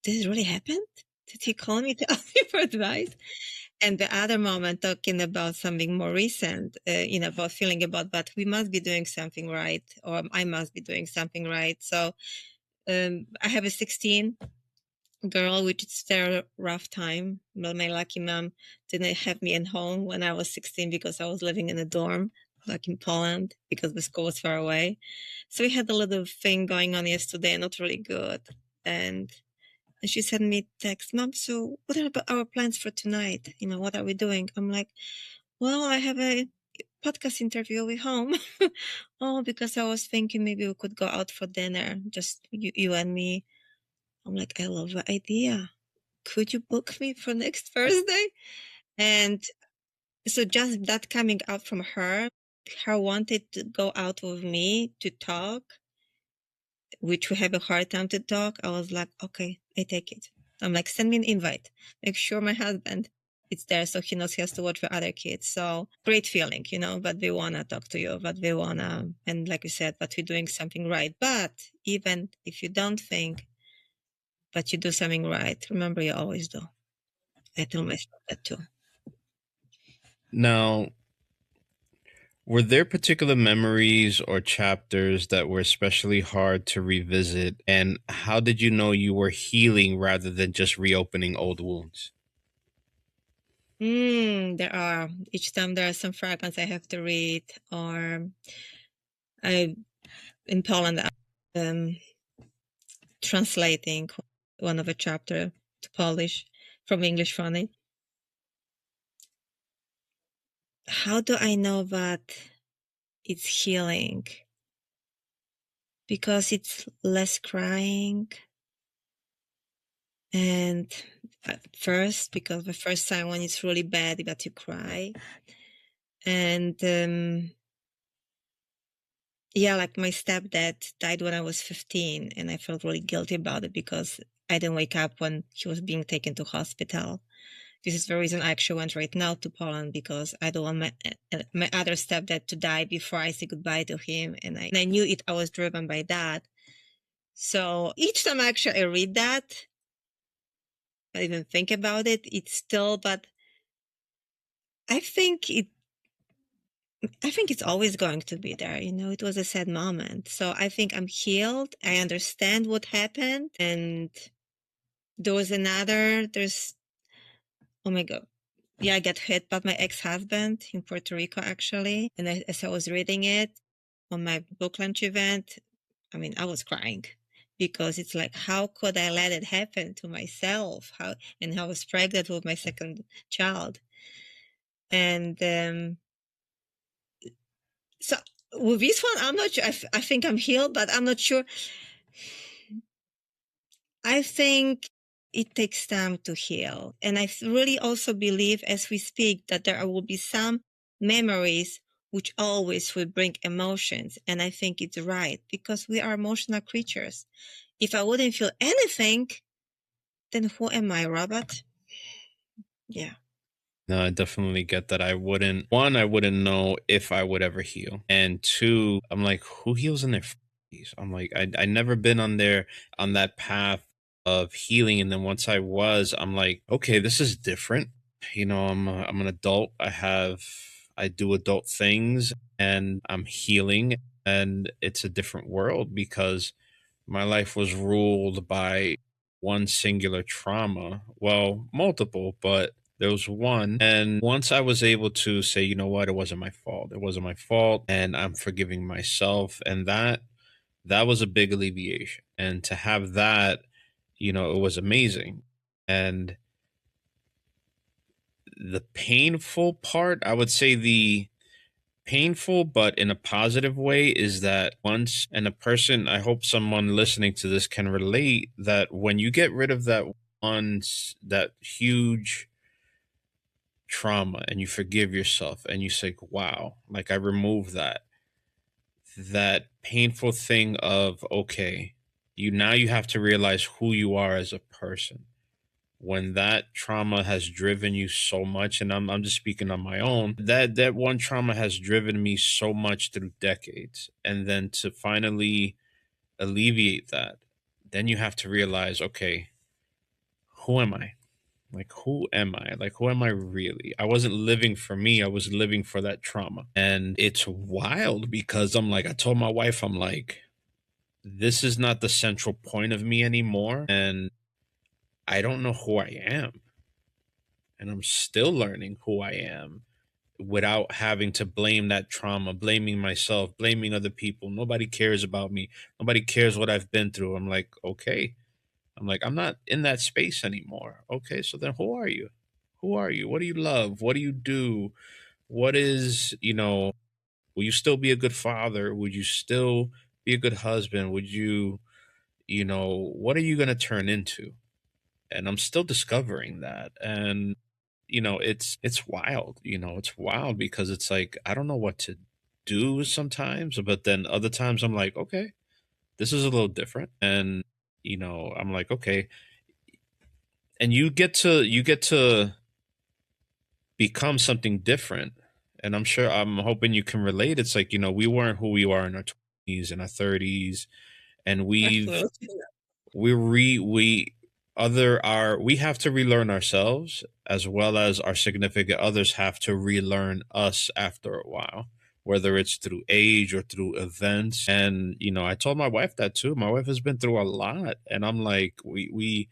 did it really happen? Did he call me to ask me for advice? And the other moment talking about something more recent, about feeling about, but we must be doing something right, or I must be doing something right. So I have a 16 girl, which is very rough time. But my lucky mom didn't have me at home when I was 16 because I was living in a dorm, like in Poland, because the school was far away. So we had a little thing going on yesterday, not really good. And she sent me text, Mom, so what are our plans for tonight? What are we doing? I'm like, well, I have a podcast interview at home. Oh, because I was thinking maybe we could go out for dinner, just you and me. I'm like, I love the idea. Could you book me for next Thursday? And so just that coming out from her wanted to go out with me to talk, which we have a hard time to talk. I was like, okay, I take it. I'm like, send me an invite. Make sure my husband is there so he knows he has to watch the other kids. So great feeling, that they want to talk to you, that they want to, and like you said, that we're doing something right. But even if you don't think that you do something right, remember you always do. I tell myself that too. Now, were there particular memories or chapters that were especially hard to revisit? And how did you know you were healing rather than just reopening old wounds? There are. Each time there are some fragments I have to read, or in Poland, translating one of a chapter to Polish from English funny. How do I know that it's healing? Because it's less crying. And at first, because the first time when it's really bad that you cry. And Yeah, like my stepdad died when I was 15, and I felt really guilty about it because I didn't wake up when he was being taken to hospital. This is the reason I actually went right now to Poland, because I don't want my other stepdad to die before I say goodbye to him. And I knew it, I was driven by that. So each time actually I read that, I even think about it, it's still, but I think it's always going to be there. It was a sad moment. So I think I'm healed. I understand what happened. And oh my God. Yeah, I got hit by my ex-husband in Puerto Rico, actually. And as I was reading it on my book launch event, I was crying, because it's like, how could I let it happen to myself? And I was pregnant with my second child. And so with this one, I'm not sure. I think I'm healed, but I'm not sure. I think it takes time to heal. And I really also believe, as we speak, that there will be some memories which always will bring emotions. And I think it's right, because we are emotional creatures. If I wouldn't feel anything, then who am I, Robert? Yeah. No, I definitely get that. I wouldn't know if I would ever heal. And two, I'm like, who heals in their 40s? I'm like, I never been on that path of healing. And then once I'm like, okay, this is different. I'm an adult. I do adult things, and I'm healing, and it's a different world, because my life was ruled by one singular trauma. Well, multiple, but there was one. And once I was able to say, you know what, it wasn't my fault. It wasn't my fault. And I'm forgiving myself. And that was a big alleviation. And to have that, it was amazing. And the painful part, I would say the painful, but in a positive way, is that once, and a person, I hope someone listening to this can relate, that when you get rid of that huge trauma, and you forgive yourself, and you say, wow, like, I removed that painful thing of, okay, you have to realize who you are as a person. When that trauma has driven you so much, and I'm just speaking on my own, that one trauma has driven me so much through decades, and then to finally alleviate that, then you have to realize, okay, who am I? Like, who am I? Like, who am I really? I wasn't living for me, I was living for that trauma. And it's wild, because I told my wife, I'm like, this is not the central point of me anymore, and I don't know who I am, and I'm still learning who I am without having to blame that trauma, blaming myself, blaming other people. Nobody cares about me. Nobody cares what I've been through. I'm like, okay. I'm like, I'm not in that space anymore. Okay, so then who are you? Who are you? What do you love? What do you do? What is, will you still be a good father? Would you still be a good husband? Would you, what are you going to turn into? And I'm still discovering that. And it's wild. It's wild, because it's like, I don't know what to do sometimes, but then other times I'm like, okay, this is a little different. And I'm like, okay. And you get to become something different. And I'm hoping you can relate. It's like, we weren't who we are in our 20s and our 30s, and Absolutely. we have to relearn ourselves, as well as our significant others have to relearn us after a while, whether it's through age or through events. And I told my wife that too. My wife has been through a lot, and I'm like, we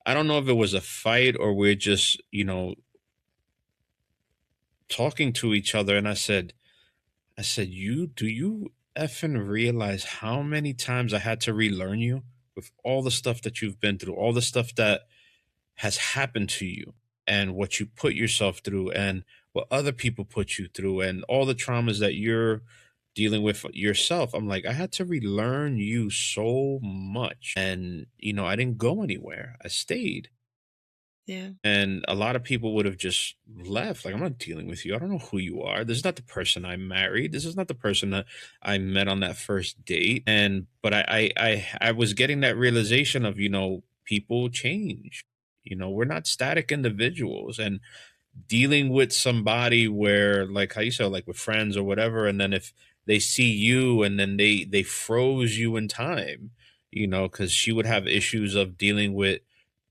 I don't know if it was a fight, or we're just talking to each other. And I said, do you effing realize how many times I had to relearn you, with all the stuff that you've been through, all the stuff that has happened to you, and what you put yourself through, and what other people put you through, and all the traumas that you're dealing with yourself. I'm like, I had to relearn you so much. And I didn't go anywhere. I stayed. Yeah. And a lot of people would have just left. Like, I'm not dealing with you. I don't know who you are. This is not the person I married. This is not the person that I met on that first date. But I was getting that realization of, people change. We're not static individuals. And dealing with somebody where, like how you said, like with friends or whatever, and then if they see you and then they froze you in time, because she would have issues of dealing with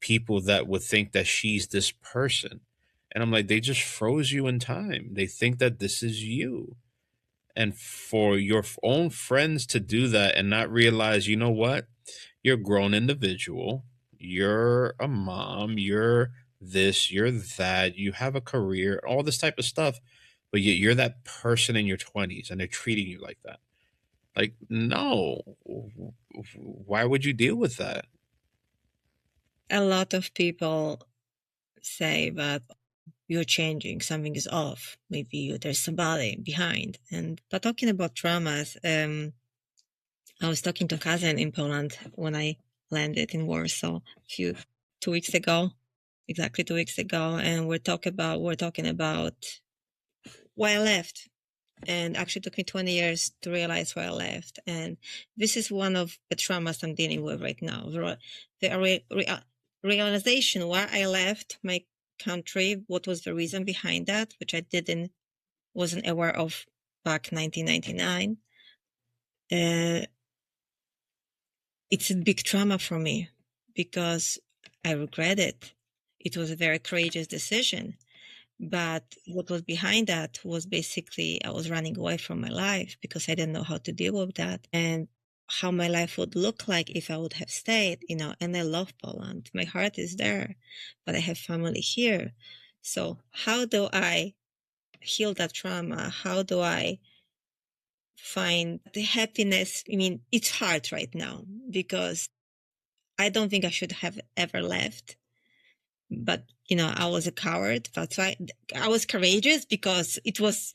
people that would think that she's this person. And I'm like, they just froze you in time. They think that this is you. And for your own friends to do that and not realize, you know what, you're a grown individual, you're a mom, you're this, you're that, you have a career, all this type of stuff, but yet you're that person in your 20s and they're treating you like that. Like, no, why would you deal with that? A lot of people say that you're changing, something is off, maybe there's somebody behind. But talking about traumas, I was talking to a cousin in Poland when I landed in Warsaw 2 weeks ago, exactly 2 weeks ago, and we're talking about why I left. And actually took me 20 years to realize why I left. And this is one of the traumas I'm dealing with right now. The realization why I left my country, what was the reason behind that, which I wasn't aware of back 1999. It's a big trauma for me because I regret it. It was a very courageous decision. But what was behind that was basically I was running away from my life because I didn't know how to deal with that and how my life would look like if I would have stayed, and I love Poland. My heart is there, but I have family here. So how do I heal that trauma? How do I find the happiness? I mean, it's hard right now because I don't think I should have ever left. But, I was a coward. That's why I was courageous because it was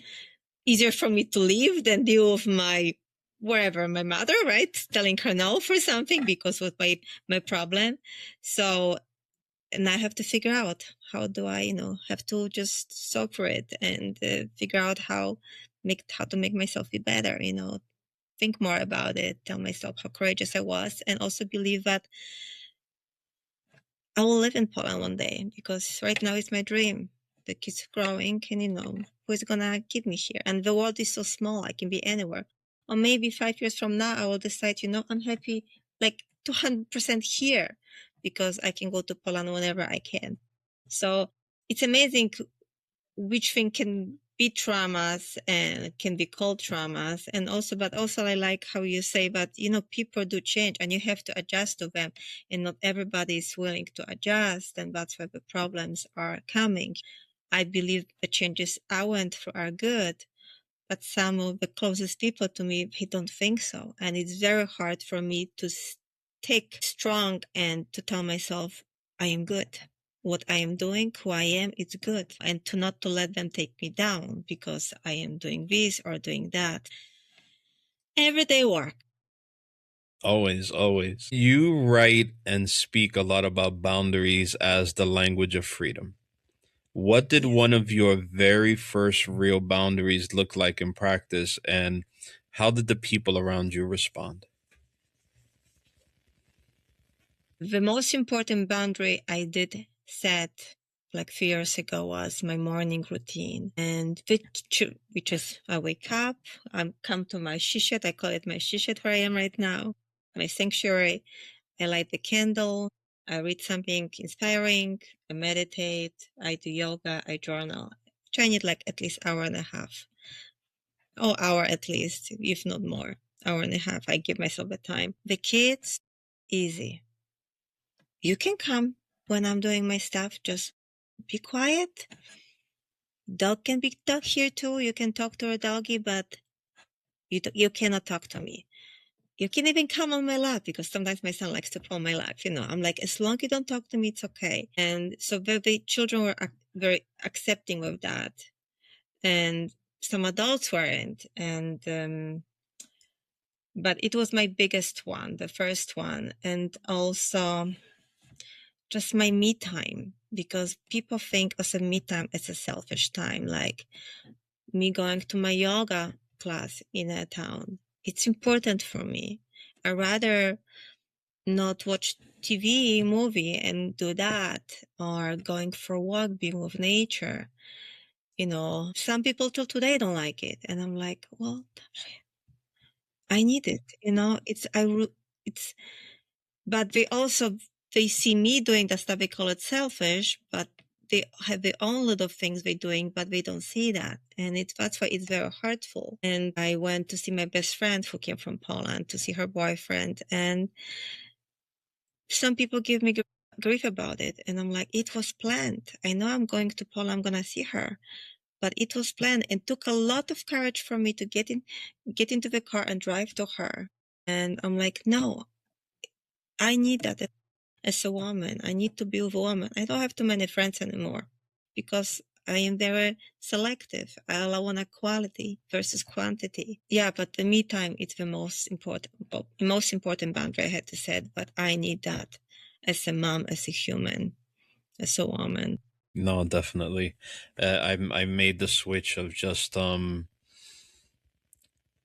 easier for me to leave than deal with my mother, right? Telling her no for something because it was my problem. So, and I have to figure out how do I, have to just suffer it and figure out how to make myself be better, think more about it, tell myself how courageous I was, and also believe that I will live in Poland one day because right now it's my dream. The kids growing and who's gonna keep me here? And the world is so small, I can be anywhere. Or maybe 5 years from now, I will decide, I'm happy like 200% here because I can go to Poland whenever I can. So it's amazing which thing can be traumas and can be called traumas. But also I like how you say that, people do change and you have to adjust to them and not everybody is willing to adjust. And that's where the problems are coming. I believe the changes I went through are good, but some of the closest people to me, they don't think so. And it's very hard for me to stick strong and to tell myself, I am good. What I am doing, who I am, it's good. And not to let them take me down because I am doing this or doing that. Everyday work. Always, always. You write and speak a lot about boundaries as the language of freedom. What did one of your very first real boundaries look like in practice, and how did the people around you respond? The most important boundary I did set like 3 years ago was my morning routine, and which is I wake up, I come to my shishat, I call it my shishat where I am right now, my sanctuary. I light the candle, I read something inspiring, I meditate, I do yoga, I journal. I need like at least hour and a half. Hour at least, if not more. Hour and a half. I give myself the time. The kids, easy. You can come when I'm doing my stuff. Just be quiet. Dog can be talk here too. You can talk to a doggy, but you cannot talk to me. You can even come on my lap because sometimes my son likes to pull my lap. I'm like, as long as you don't talk to me, it's okay. And so the children were very accepting of that. And some adults weren't. But it was my biggest one, the first one. And also just my me time, because people think as a me time as a selfish time, like me going to my yoga class in a town. It's important for me. I rather not watch TV movie and do that, or going for a walk, being with nature. Some people till today don't like it, and I'm like, well, I need it. It's, but they see me doing the stuff, they call it selfish, but they have their own little things they're doing, but they don't see that. And that's why it's very hurtful. And I went to see my best friend who came from Poland to see her boyfriend. And some people give me grief about it. And I'm like, it was planned. I know I'm going to Poland, I'm going to see her, but it was planned and took a lot of courage for me to get into the car and drive to her. And I'm like, no, I need that as a woman. I need to be with a woman. I don't have too many friends anymore because I am very selective. I want a quality versus quantity. Yeah, but the me time is the most important boundary I had to set. But I need that as a mom, as a human, as a woman. No, definitely. I made the switch of just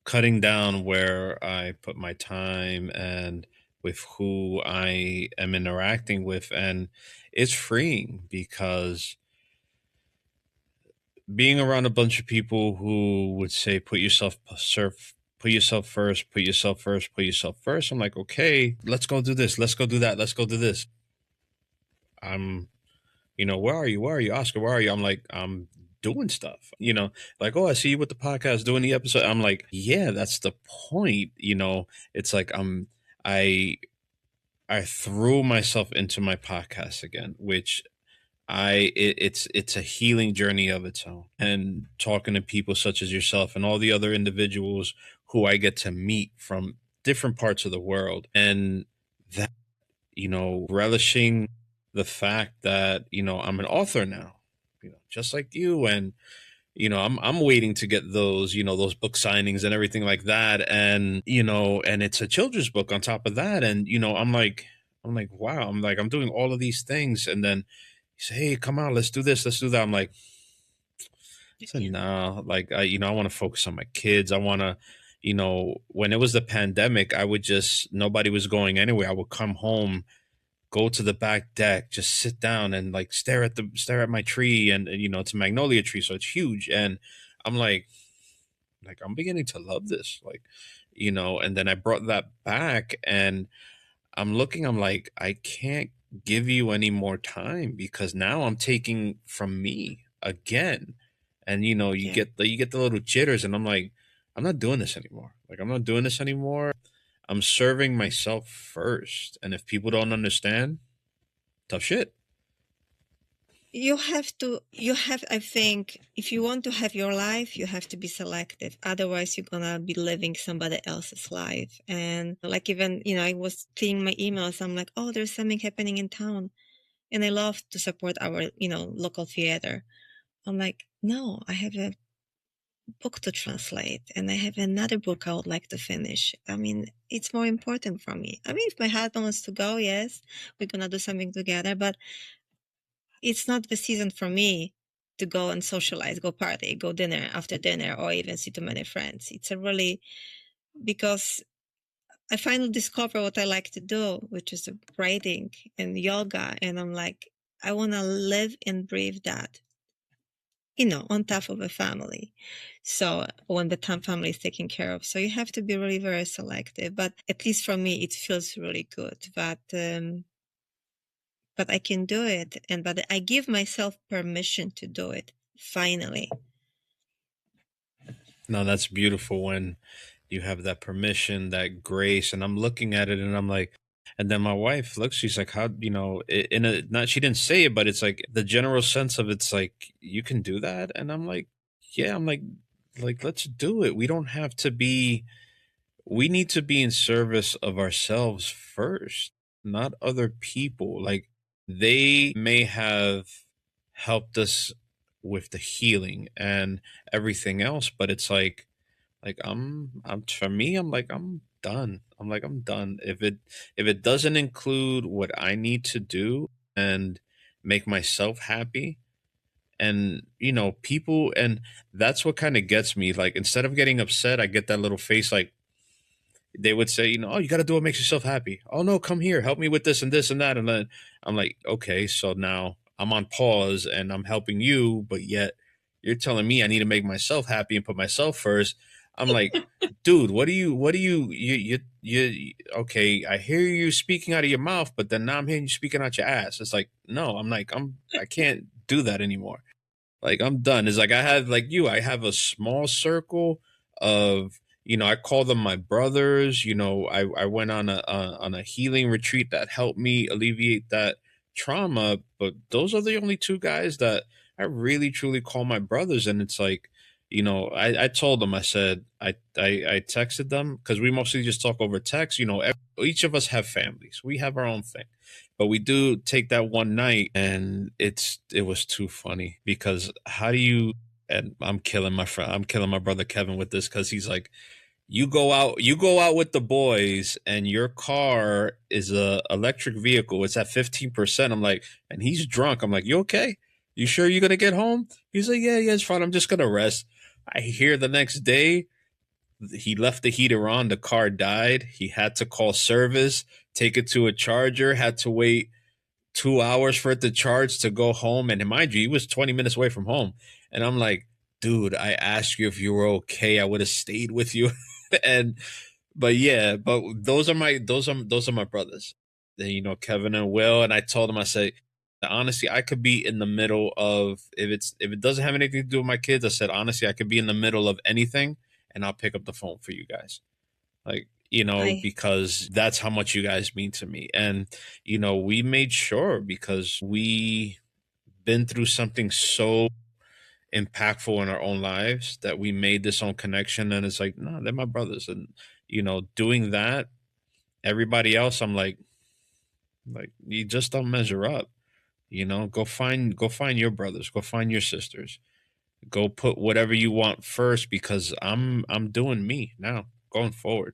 cutting down where I put my time and with who I am interacting with, and it's freeing because being around a bunch of people who would say put yourself first, put yourself first, put yourself first. I'm like, okay, let's go do this, let's go do that, let's go do this. I'm where are you? Where are you, Oscar? Where are you? I'm like, I'm doing stuff. Like, oh, I see you with the podcast doing the episode. I'm like, yeah, that's the point. It's like I I threw myself into my podcast again, which it's a healing journey of its own. And talking to people such as yourself and all the other individuals who I get to meet from different parts of the world, and that relishing the fact that I'm an author now, just like you, and I'm waiting to get those book signings and everything like that, and and it's a children's book on top of that, and I'm like, wow, I'm doing all of these things, and then you say, hey, come on, let's do this, let's do that. I'm like, I said, nah, like I want to focus on my kids. I want to, when it was the pandemic, I would just nobody was going anywhere. I would come home, go to the back deck, just sit down and like stare at my tree, and it's a magnolia tree, so it's huge, and I'm like I'm beginning to love this, like and then I brought that back, and I'm like, I can't give you any more time because now I'm taking from me again. And you Yeah. get the little jitters, and I'm like, I'm not doing this anymore. Like, I'm not doing this anymore. I'm serving myself first. And if people don't understand, tough shit. I think if you want to have your life, you have to be selective. Otherwise, you're gonna be living somebody else's life. And like, even, I was seeing my emails. I'm like, oh, there's something happening in town. And I love to support our, local theater. I'm like, no, I have a book to translate and I have another book I would like to finish. I mean, it's more important for me. I mean, if my husband wants to go, yes, we're gonna do something together, but it's not the season for me to go and socialize, go party, go dinner after dinner, or even see too many friends. It's because I finally discovered what I like to do, which is writing and yoga. And I'm like, I want to live and breathe that, on top of a family. So when the time family is taken care of, so you have to be really very selective. But at least for me, it feels really good. But I can do it, but I give myself permission to do it. Finally. No, that's beautiful when you have that permission, that grace. And I'm looking at it, and I'm like, and then my wife looks, she's like, how, in a, not, she didn't say it, but it's like the general sense of it's like, you can do that. And I'm like, yeah, I'm like, let's do it. We need to be in service of ourselves first, not other people. Like, they may have helped us with the healing and everything else, but it's like I'm for me, I'm like, I'm done. I'm done. If it doesn't include what I need to do, and make myself happy. And people, and that's what kind of gets me. Like, instead of getting upset, I get that little face, like, they would say, oh, you got to do what makes yourself happy. Oh, no, come here, help me with this and this and that. And then I'm like, okay, so now I'm on pause and I'm helping you, but yet you're telling me I need to make myself happy and put myself first. I'm like, dude, okay, I hear you speaking out of your mouth, but then now I'm hearing you speaking out your ass. It's like, no, I can't do that anymore. Like, I'm done. It's like, I have a small circle of, I call them my brothers. I went on a healing retreat that helped me alleviate that trauma, but those are the only two guys that I really truly call my brothers. And it's like, I told them, I said, I texted them, because we mostly just talk over text. Each of us have families. We have our own thing. But we do take that one night, and it was too funny, because how do you, and I'm killing my friend, I'm killing my brother Kevin with this, because he's like, you go out with the boys, and your car is a electric vehicle. It's at 15%. I'm like, and he's drunk. I'm like, you okay? You sure you're gonna get home? He's like, yeah, it's fine. I'm just gonna rest. I hear the next day he left the heater on, the car died. He had to call service, take it to a charger, had to wait 2 hours for it to charge to go home. And mind you, he was 20 minutes away from home. And I'm like, dude, I asked you if you were okay. I would have stayed with you. and but yeah, but those are my brothers. Then, Kevin and Will. And I told him, I said, honestly, I could be in the middle of, if it doesn't have anything to do with my kids, I said, honestly, I could be in the middle of anything and I'll pick up the phone for you guys. Like, I because that's how much you guys mean to me. And we made sure, because we been through something so impactful in our own lives, that we made this own connection. And it's like, no, they're my brothers. And doing that, everybody else, I'm like, you just don't measure up. Go find your brothers, go find your sisters, go put whatever you want first, because I'm doing me now going forward.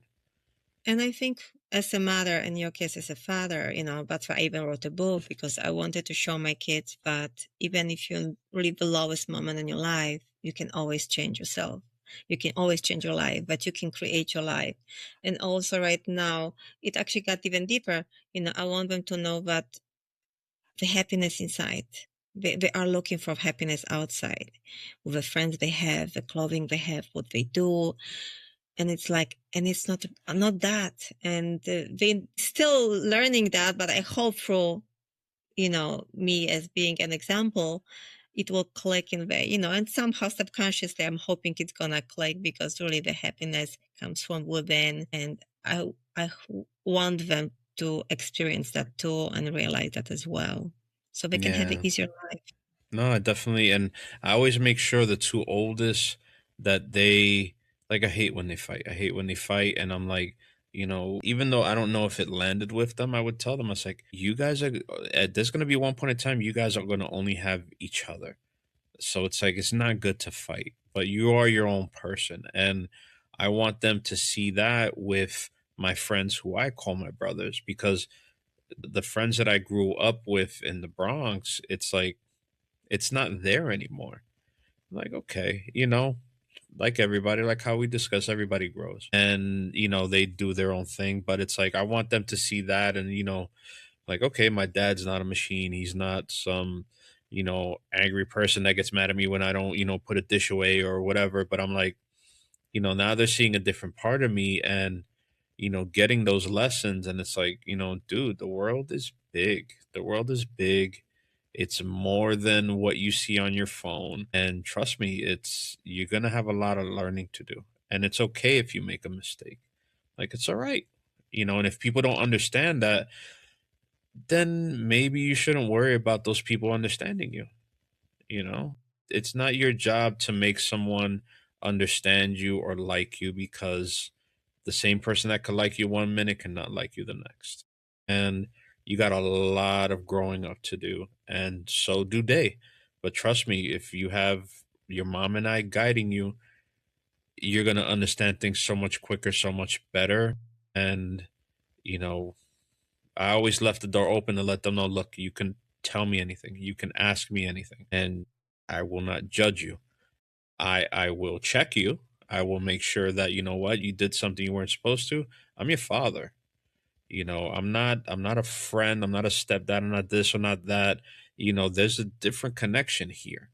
And I think as a mother, in your case as a father, that's why I even wrote a book, because I wanted to show my kids that even if you live the lowest moment in your life, you can always change yourself. You can always change your life, but you can create your life. And also right now, it actually got even deeper. I want them to know that the happiness inside. They are looking for happiness outside, with the friends they have, the clothing they have, what they do. And it's like, and it's not that. And they still learning that, but I hope through, me as being an example, it will click in there, and somehow subconsciously, I'm hoping it's gonna click, because really the happiness comes from within. And I want them to experience that too and realize that as well, so they can have an Yeah. easier life. No, I definitely, and I always make sure the two oldest, that they, like, I hate when they fight. I hate when they fight, and I'm like, even though I don't know if it landed with them, I would tell them, I was like, you guys are, there's gonna be one point in time, you guys are gonna only have each other. So it's like, it's not good to fight, but you are your own person, and I want them to see that with my friends who I call my brothers, because the friends that I grew up with in the Bronx, it's like, it's not there anymore. Like, okay, like everybody, like how we discuss, everybody grows, and they do their own thing. But it's like, I want them to see that, and like, okay, my dad's not a machine. He's not some angry person that gets mad at me when I don't put a dish away or whatever. But I'm like, now they're seeing a different part of me, and getting those lessons. And it's like, dude, the world is big. The world is big. It's more than what you see on your phone. And trust me, you're going to have a lot of learning to do. And it's okay if you make a mistake. Like, it's all right. And if people don't understand that, then maybe you shouldn't worry about those people understanding you. You know, it's not your job to make someone understand you or like you, because the same person that could like you one minute cannot like you the next. And you got a lot of growing up to do, and so do they. But trust me, if you have your mom and I guiding you, you're going to understand things so much quicker, so much better. And, you know, I always left the door open to let them know, look, you can tell me anything. You can ask me anything, and I will not judge you. I will check you. I will make sure that, you know what, you did something you weren't supposed to. I'm your father. I'm not a friend. I'm not a stepdad. I'm not this or not that. There's a different connection here.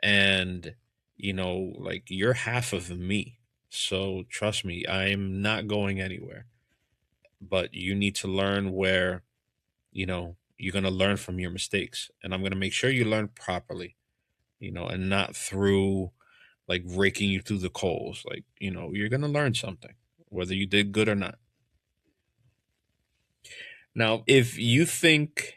And, like, you're half of me. So trust me, I'm not going anywhere. But you need to learn where, you're going to learn from your mistakes. And I'm going to make sure you learn properly, and not through like raking you through the coals. Like, you're going to learn something, whether you did good or not. Now, if you think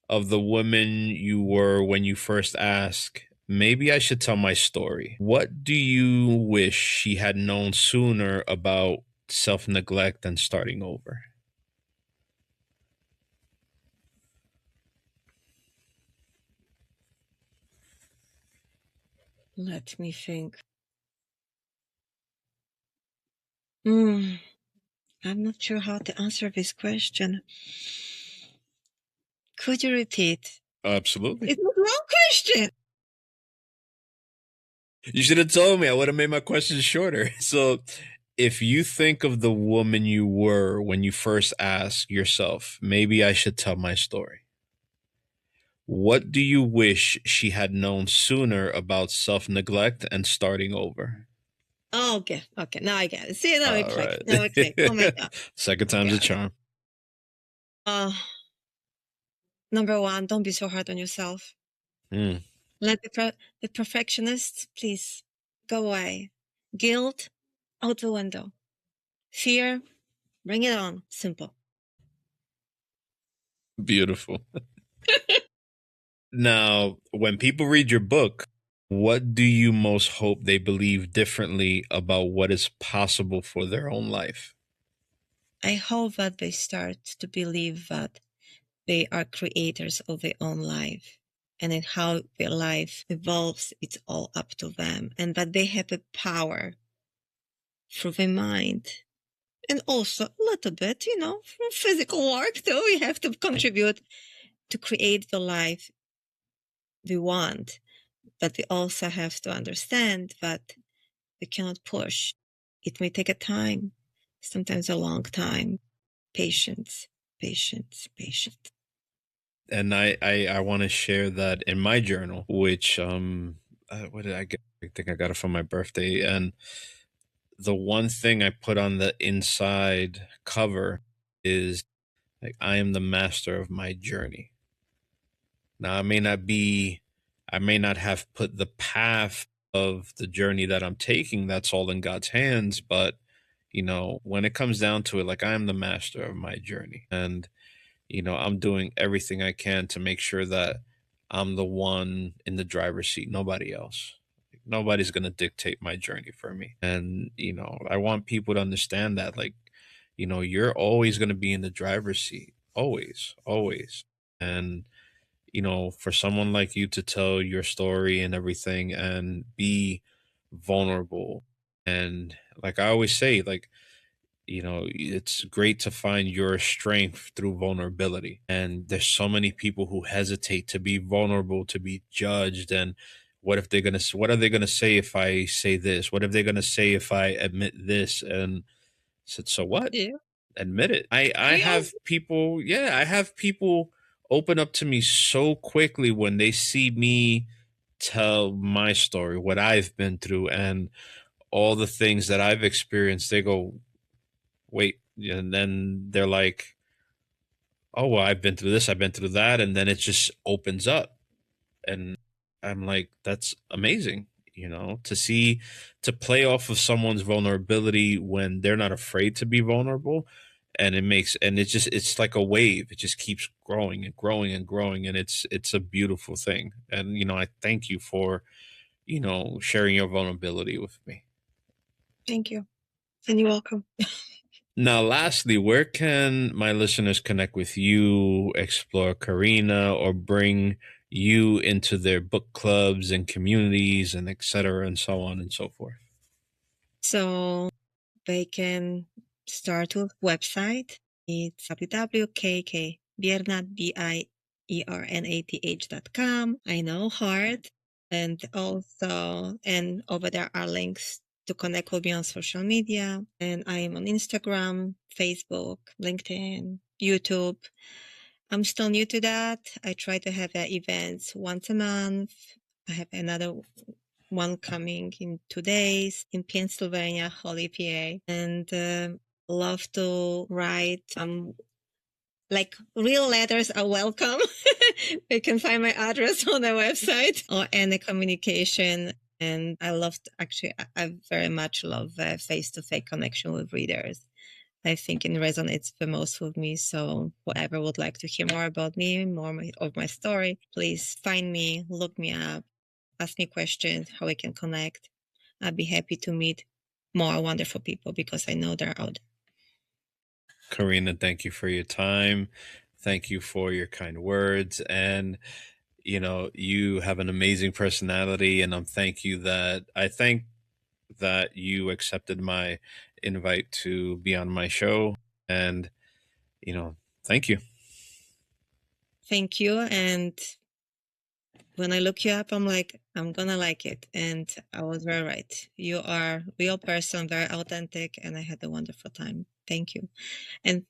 of the woman you were when you first asked, maybe I should tell my story, what do you wish she had known sooner about self neglect and starting over? Let me think. I'm not sure how to answer this question. Could you repeat? Absolutely. It's a wrong question. You should have told me. I would have made my questions shorter. So, if you think of the woman you were when you first asked yourself, maybe I should tell my story, what do you wish she had known sooner about self neglect and starting over? Oh, okay. Now I get it. See, now All it clicked. right. Now it clicked. Oh my God. Second time's a charm. Number one, don't be so hard on yourself. Mm. Let the perfectionists, please, go away. Guilt, out the window. Fear, bring it on. Simple. Beautiful. Now, when people read your book, what do you most hope they believe differently about what is possible for their own life? I hope that they start to believe that they are creators of their own life, and in how their life evolves, it's all up to them, and that they have the power through their mind. And also a little bit, from physical work too. We have to contribute to create the life we want. But we also have to understand that we cannot push. It may take a time, sometimes a long time. Patience, patience, patience. And I want to share that in my journal, which what did I get? I think I got it for my birthday. And the one thing I put on the inside cover is like, I am the master of my journey. Now, I may not have put the path of the journey that I'm taking, that's all in God's hands. But, when it comes down to it, like, I am the master of my journey. And, I'm doing everything I can to make sure that I'm the one in the driver's seat, nobody else. Nobody's going to dictate my journey for me. And, I want people to understand that, like, you're always going to be in the driver's seat. Always, always. And, for someone like you to tell your story and everything and be vulnerable. And like I always say, like, it's great to find your strength through vulnerability. And there's so many people who hesitate to be vulnerable, to be judged. And what are they gonna say if I say this? What are they gonna say if I admit this? And I said, so what? Yeah. Admit it. I have people, I have people open up to me so quickly when they see me tell my story, what I've been through, and all the things that I've experienced. They go, wait, and then they're like, oh, well, I've been through this, I've been through that, and then it just opens up. And I'm like, that's amazing, to play off of someone's vulnerability when they're not afraid to be vulnerable. And it's like a wave. It just keeps growing and growing and growing. And it's a beautiful thing. And, I thank you for, sharing your vulnerability with me. Thank you. And you're welcome. Now, lastly, where can my listeners connect with you, explore Karina, or bring you into their book clubs and communities and et cetera, and so on and so forth? So they can start with website. It's www.kk, Biernath, ERNATH.com. I know heart. And over there are links to connect with me on social media. And I am on Instagram, Facebook, LinkedIn, YouTube. I'm still new to that. I try to have events once a month. I have another one coming in 2 days in Pennsylvania, Holy PA. And love to write. Like real letters are welcome. You can find my address on the website or any communication. And I very much love face-to-face connection with readers. I think it resonates the most with me. So whoever would like to hear more about me, of my story, please find me, look me up, ask me questions, how we can connect. I'd be happy to meet more wonderful people because I know they're out there. Karina, thank you for your time. Thank you for your kind words. And, you have an amazing personality. And I think that you accepted my invite to be on my show. And, thank you. Thank you. And when I look you up, I'm like, I'm going to like it. And I was very right. You are a real person, very authentic. And I had a wonderful time. Thank you. And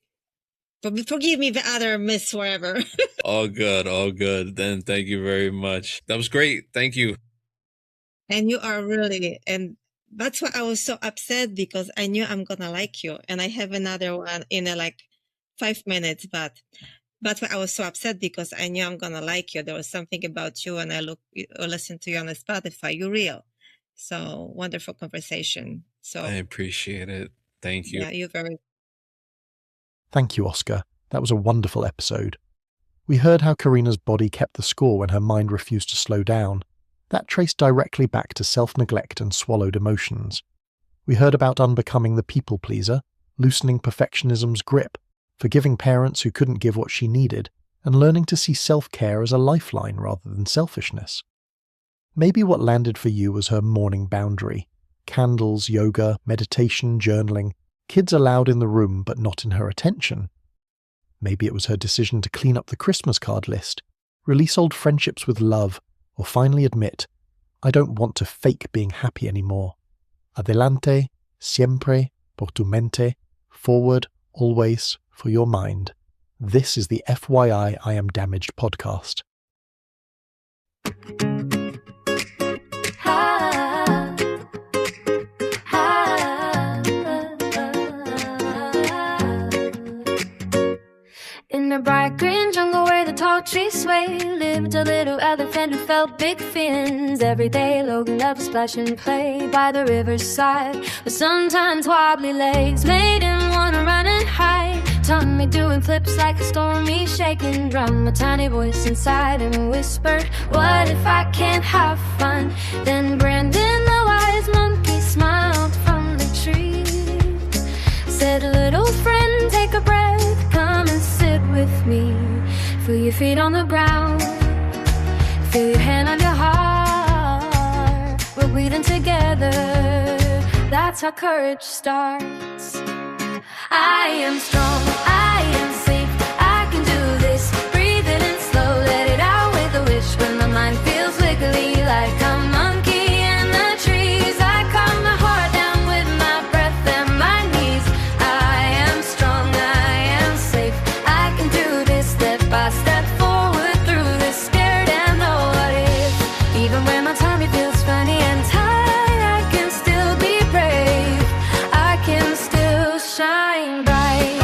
forgive me the other miss wherever. All good. Then thank you very much. That was great. Thank you. And you are really, and that's why I was so upset because I knew I'm going to like you. And I have another one in 5 minutes, but that's why I was so upset because I knew I'm going to like you. There was something about you and I listened to you on the Spotify. You're real. So wonderful conversation. So I appreciate it. Thank you. Yeah, you're very. Thank you, Oscar. That was a wonderful episode. We heard how Karina's body kept the score when her mind refused to slow down. That traced directly back to self-neglect and swallowed emotions. We heard about unbecoming the people-pleaser, loosening perfectionism's grip, forgiving parents who couldn't give what she needed, and learning to see self-care as a lifeline rather than selfishness. Maybe what landed for you was her morning boundary. Candles, yoga, meditation, journaling, kids allowed in the room but not in her attention. Maybe it was her decision to clean up the Christmas card list, release old friendships with love, or finally admit, I don't want to fake being happy anymore. Adelante, siempre, por tu mente, forward, always, for your mind. This is the FYI I Am Damaged podcast. In a bright green jungle where the tall trees sway, lived a little elephant who felt big fins. Every day Logan loved to splash and play by the riverside with sometimes wobbly legs. Made him wanna run and hide, tummy doing flips like a stormy shaking drum. A tiny voice inside him whispered, what if I can't have fun? Then Brandon the wise monkey smiled from the tree, said, little friend, take a breath, come and sit with me. Feel your feet on the ground, feel your hand on your heart. We're breathing together, that's how courage starts. I am strong, I am safe, I can do this. Breathe it in slow, let it out with a wish. When my mind feels wiggly like a monkey in the trees, I calm my heart down with my breath and my knees. I am strong, I am safe, I can do this. Step by step forward through this, scared and know what if. Even when my tummy feels funny and tired, I can still be brave, I can still shine bright.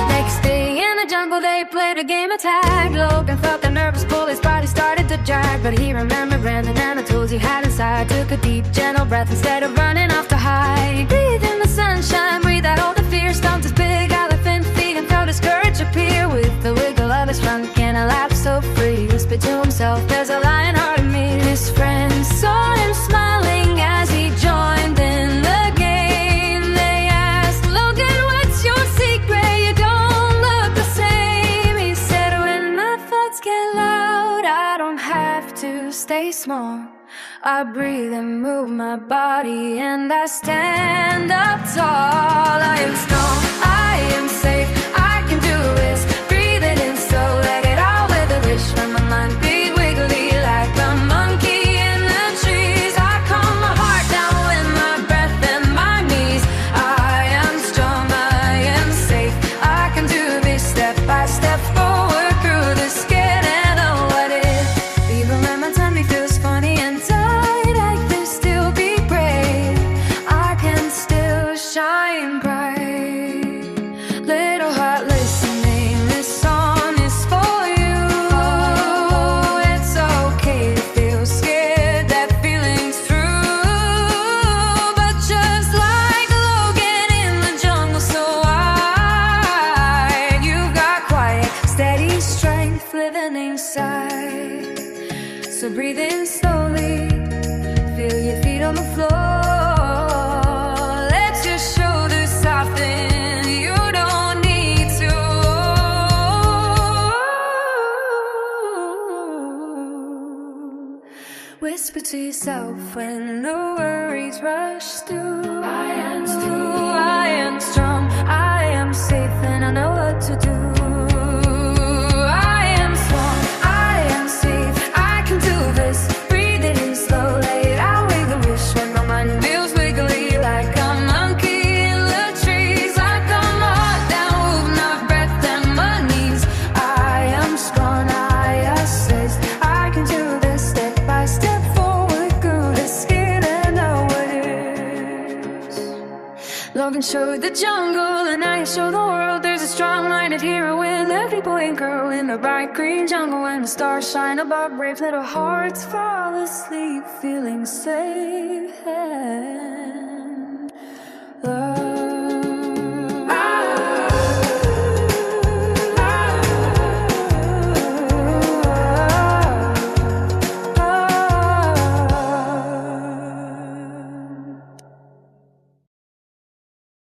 Next day in the jungle they played a game of tag. Logan felt the nervous pull, his body started to drag, but he remembered Brandon and the tools he had inside. Took a deep gentle breath instead of running off to hide. Breathe in the sunshine, breathe out all the fear. Stomped his big elephant feet and felt his courage appear. With the wiggle of his trunk and a laugh so free, whispered to himself, there's a lion heart in me. His friends saw him smiling as he joined in the game. They asked, Logan, what's your secret? You don't look the same. He said, when my thoughts get loud, I don't have to stay small. I breathe and move my body and I stand up tall. I am strong, I am safe, I can do this. Breathe it in so let it living inside. So breathe in slowly, feel your feet on the floor. Let your shoulders soften, you don't need to. Whisper to yourself when the worries rush through. I am strong, I am safe, and I know what to do. I am strong, I am safe, I can do this. Breathe it in slow, lay it out with a wish. When my mind feels wiggly like a monkey in the trees, like I'm locked down with my breath and my knees. I am strong, I assist, I can do this step by step forward through the skin and know what it is. Logan showed the jungle and I show the world. There's a strong-minded hero in every boy and girl in the bright green jungle. When the stars shine above, brave little hearts fall asleep feeling safe.